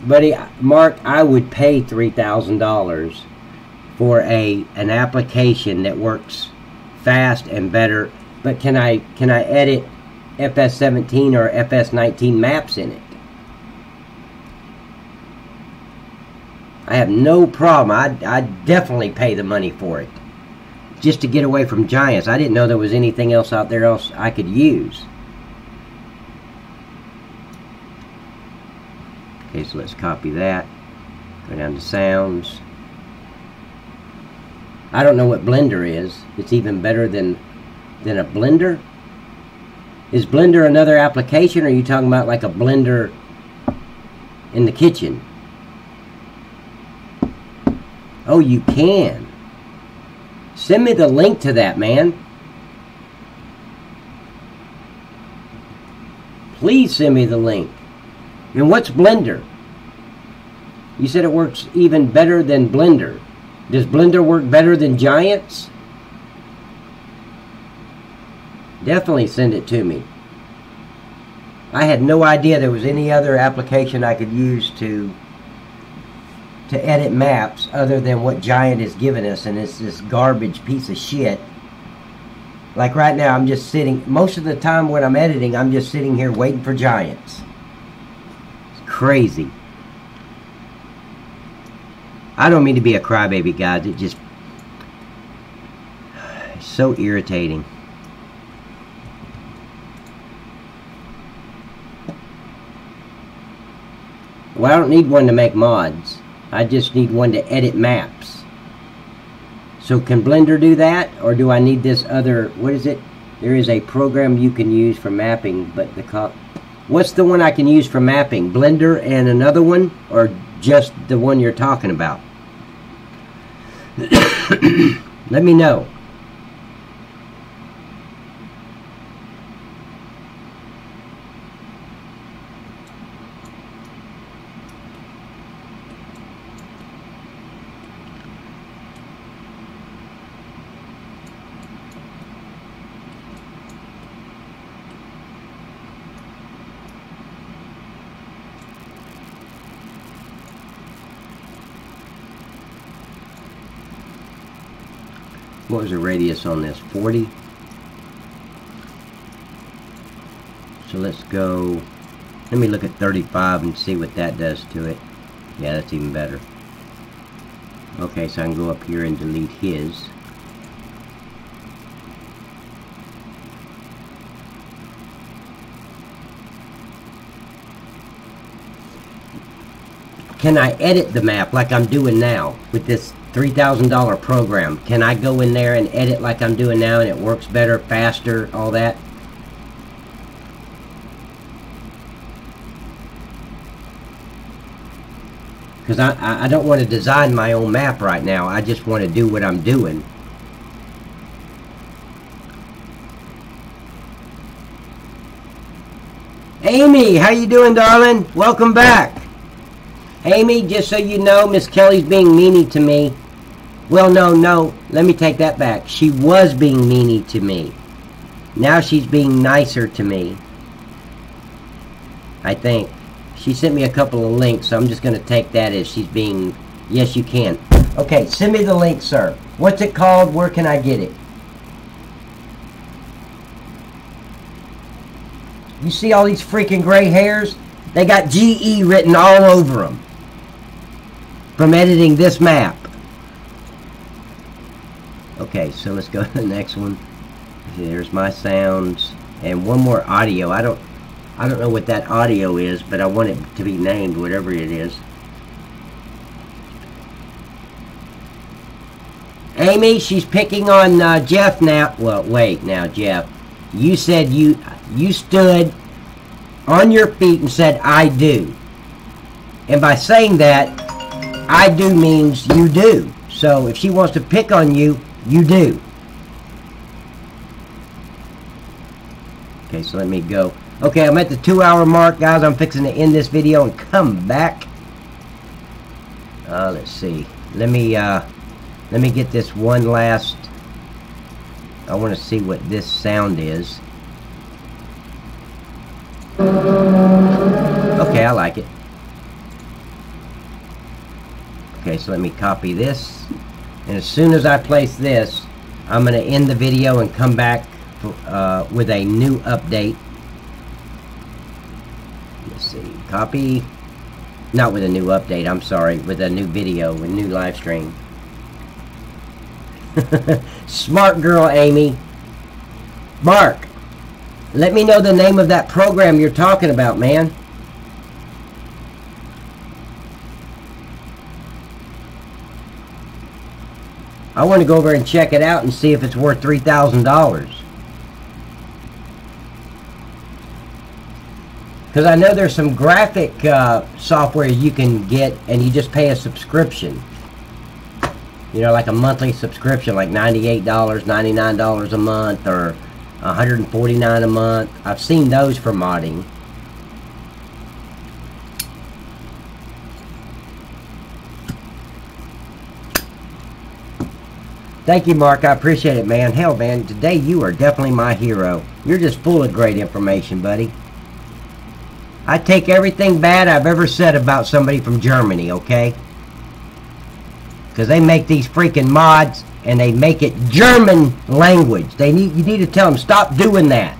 Buddy, Mark, I would pay $3,000 for an application that works fast and better. But can I edit FS17 or FS19 maps in it? I have no problem. I'd definitely pay the money for it, just to get away from giants. I didn't know there was anything else out there else I could use. Okay, so let's copy that. Go down to sounds. I don't know what Blender is. It's even better than a Blender. Is Blender another application, or are you talking about like a blender in the kitchen? Oh, you can. Send me the link to that, man. Please send me the link. And what's Blender? You said it works even better than Blender. Does Blender work better than Giants? Definitely send it to me. I had no idea there was any other application I could use to edit maps other than what Giant has given us, and it's this garbage piece of shit. Like right now, I'm just sitting, most of the time when I'm editing, I'm just sitting here waiting for Giants. Crazy. I don't mean to be a crybaby, guys. It just... it's so irritating. Well, I don't need one to make mods. I just need one to edit maps. So can Blender do that? Or do I need this other... what is it? There is a program you can use for mapping, but the... what's the one I can use for mapping? Blender and another one? Or just the one you're talking about? Let me know. What was the radius on this? 40? So let's go, let me look at 35 and see what that does to it. Yeah, that's even better. Okay, so I can go up here and delete his. Can I edit the map like I'm doing now with this $3,000 program? Can I go in there and edit like I'm doing now and it works better, faster, all that? Because I don't want to design my own map right now. I just want to do what I'm doing. Amy, how you doing, darling? Welcome back. Amy, just so you know, Miss Kelly's being meanie to me. Well, no, let me take that back. She was being meanie to me. Now she's being nicer to me. I think. She sent me a couple of links, so I'm just going to take that as she's being... Yes, you can. Okay, send me the link, sir. What's it called? Where can I get it? You see all these freaking gray hairs? They got GE written all over them from editing this map. Okay, so let's go to the next one. There's my sounds. And one more audio. I don't know what that audio is, but I want it to be named, whatever it is. Amy, she's picking on Jeff now. Well, wait now, Jeff. You said you stood on your feet and said, I do. And by saying that, I do means you do. So if she wants to pick on you, you do. Okay, so let me go. Okay, I'm at the 2-hour mark, guys. I'm fixing to end this video and come back. Let's see. Let me get this one last. I want to see what this sound is. Okay, I like it. Okay, so let me copy this. And as soon as I place this, I'm going to end the video and come back for, with a new update. Let's see. Copy. Not with a new update, I'm sorry. With a new video, with a new live stream. Smart girl, Amy. Mark, let me know the name of that program you're talking about, man. I want to go over and check it out and see if it's worth $3,000. Because I know there's some graphic software you can get and you just pay a subscription. You know, like a monthly subscription, like $98, $99 a month, or $149 a month. I've seen those for modding. Thank you, Mark. I appreciate it, man. Hell, man, today you are definitely my hero. You're just full of great information, buddy. I take everything bad I've ever said about somebody from Germany, okay? Because they make these freaking mods and they make it German language. You need to tell them, stop doing that.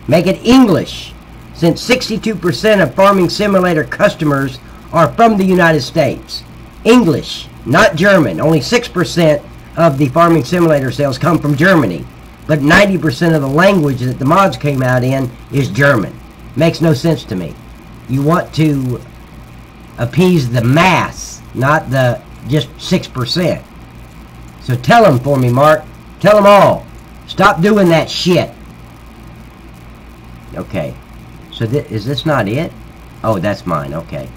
Make it English. Since 62% of Farming Simulator customers are from the United States. English, not German. Only 6% of the Farming Simulator sales come from Germany. But 90% of the language that the mods came out in is German. Makes no sense to me. You want to appease the mass, not the just 6%. So tell them for me, Mark. Tell them all. Stop doing that shit. Okay. So is this not it? Oh, that's mine. Okay.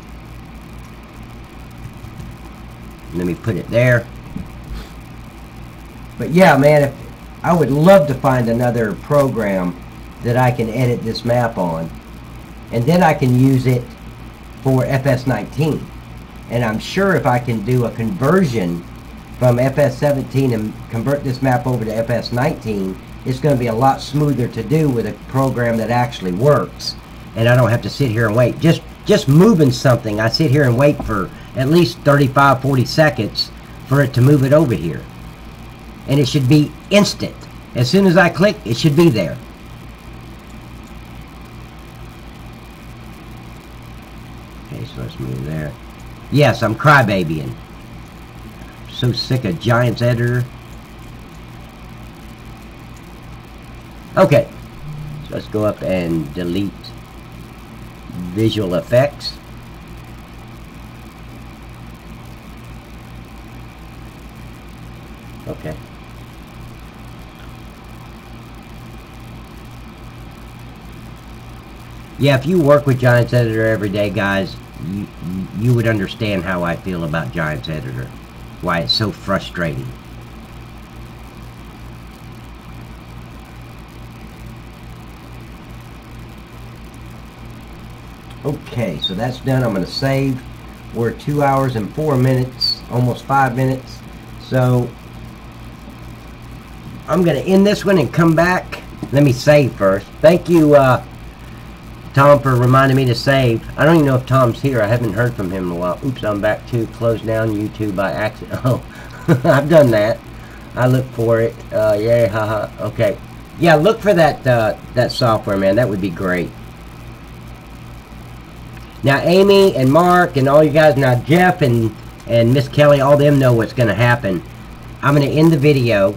Let me put it there. But yeah, man, I would love to find another program that I can edit this map on. And then I can use it for FS19. And I'm sure if I can do a conversion from FS17 and convert this map over to FS19, it's going to be a lot smoother to do with a program that actually works. And I don't have to sit here and wait. Just moving something, I sit here and wait for at least 35-40 seconds for it to move it over here. and it should be instant. As soon as I click, it should be there. Okay, so let's move there. Yes, I'm crybabying. So sick of Giants Editor. Okay, so let's go up and delete visual effects. Okay. Yeah, if you work with Giants Editor every day, guys, you would understand how I feel about Giants Editor. Why it's so frustrating. Okay, so that's done. I'm going to save. We're 2 hours and 4 minutes, almost 5 minutes. So I'm going to end this one and come back. Let me save first. Thank you, Tom, for reminding me to save. I don't even know if Tom's here. I haven't heard from him in a while. Oops, I'm back to close down YouTube by accident. Oh, I've done that. I look for it. Yeah, haha. Okay. Yeah, look for that that software, man. That would be great. Now, Amy and Mark and all you guys, now Jeff and Miss Kelly, all them know what's going to happen. I'm going to end the video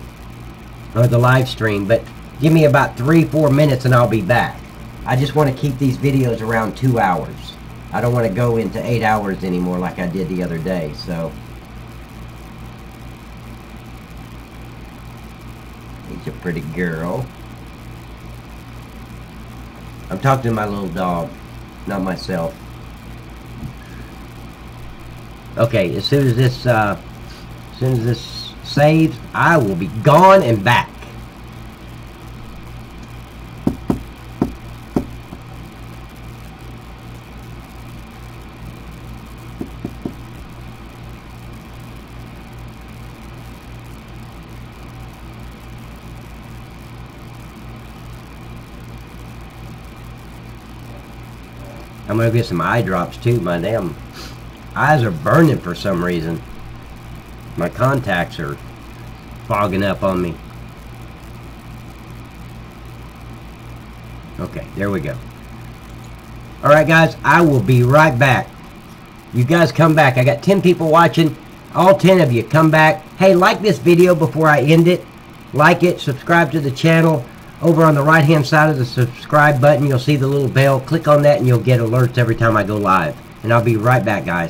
or the live stream, but give me about 3-4 minutes and I'll be back. I just want to keep these videos around 2 hours. I don't want to go into 8 hours anymore like I did the other day. So, he's a pretty girl. I'm talking to my little dog, not myself. Okay, as soon as this saves, I will be gone and back. I'm gonna get some eye drops too. My damn eyes are burning for some reason. My contacts are fogging up on me. Okay, there we go. Alright guys, I will be right back. You guys come back. I got 10 people watching. All 10 of you come back. Hey, like this video before I end it. Like it, subscribe to the channel. Over on the right hand side of the subscribe button, you'll see the little bell. Click on that and you'll get alerts every time I go live. And I'll be right back, guys.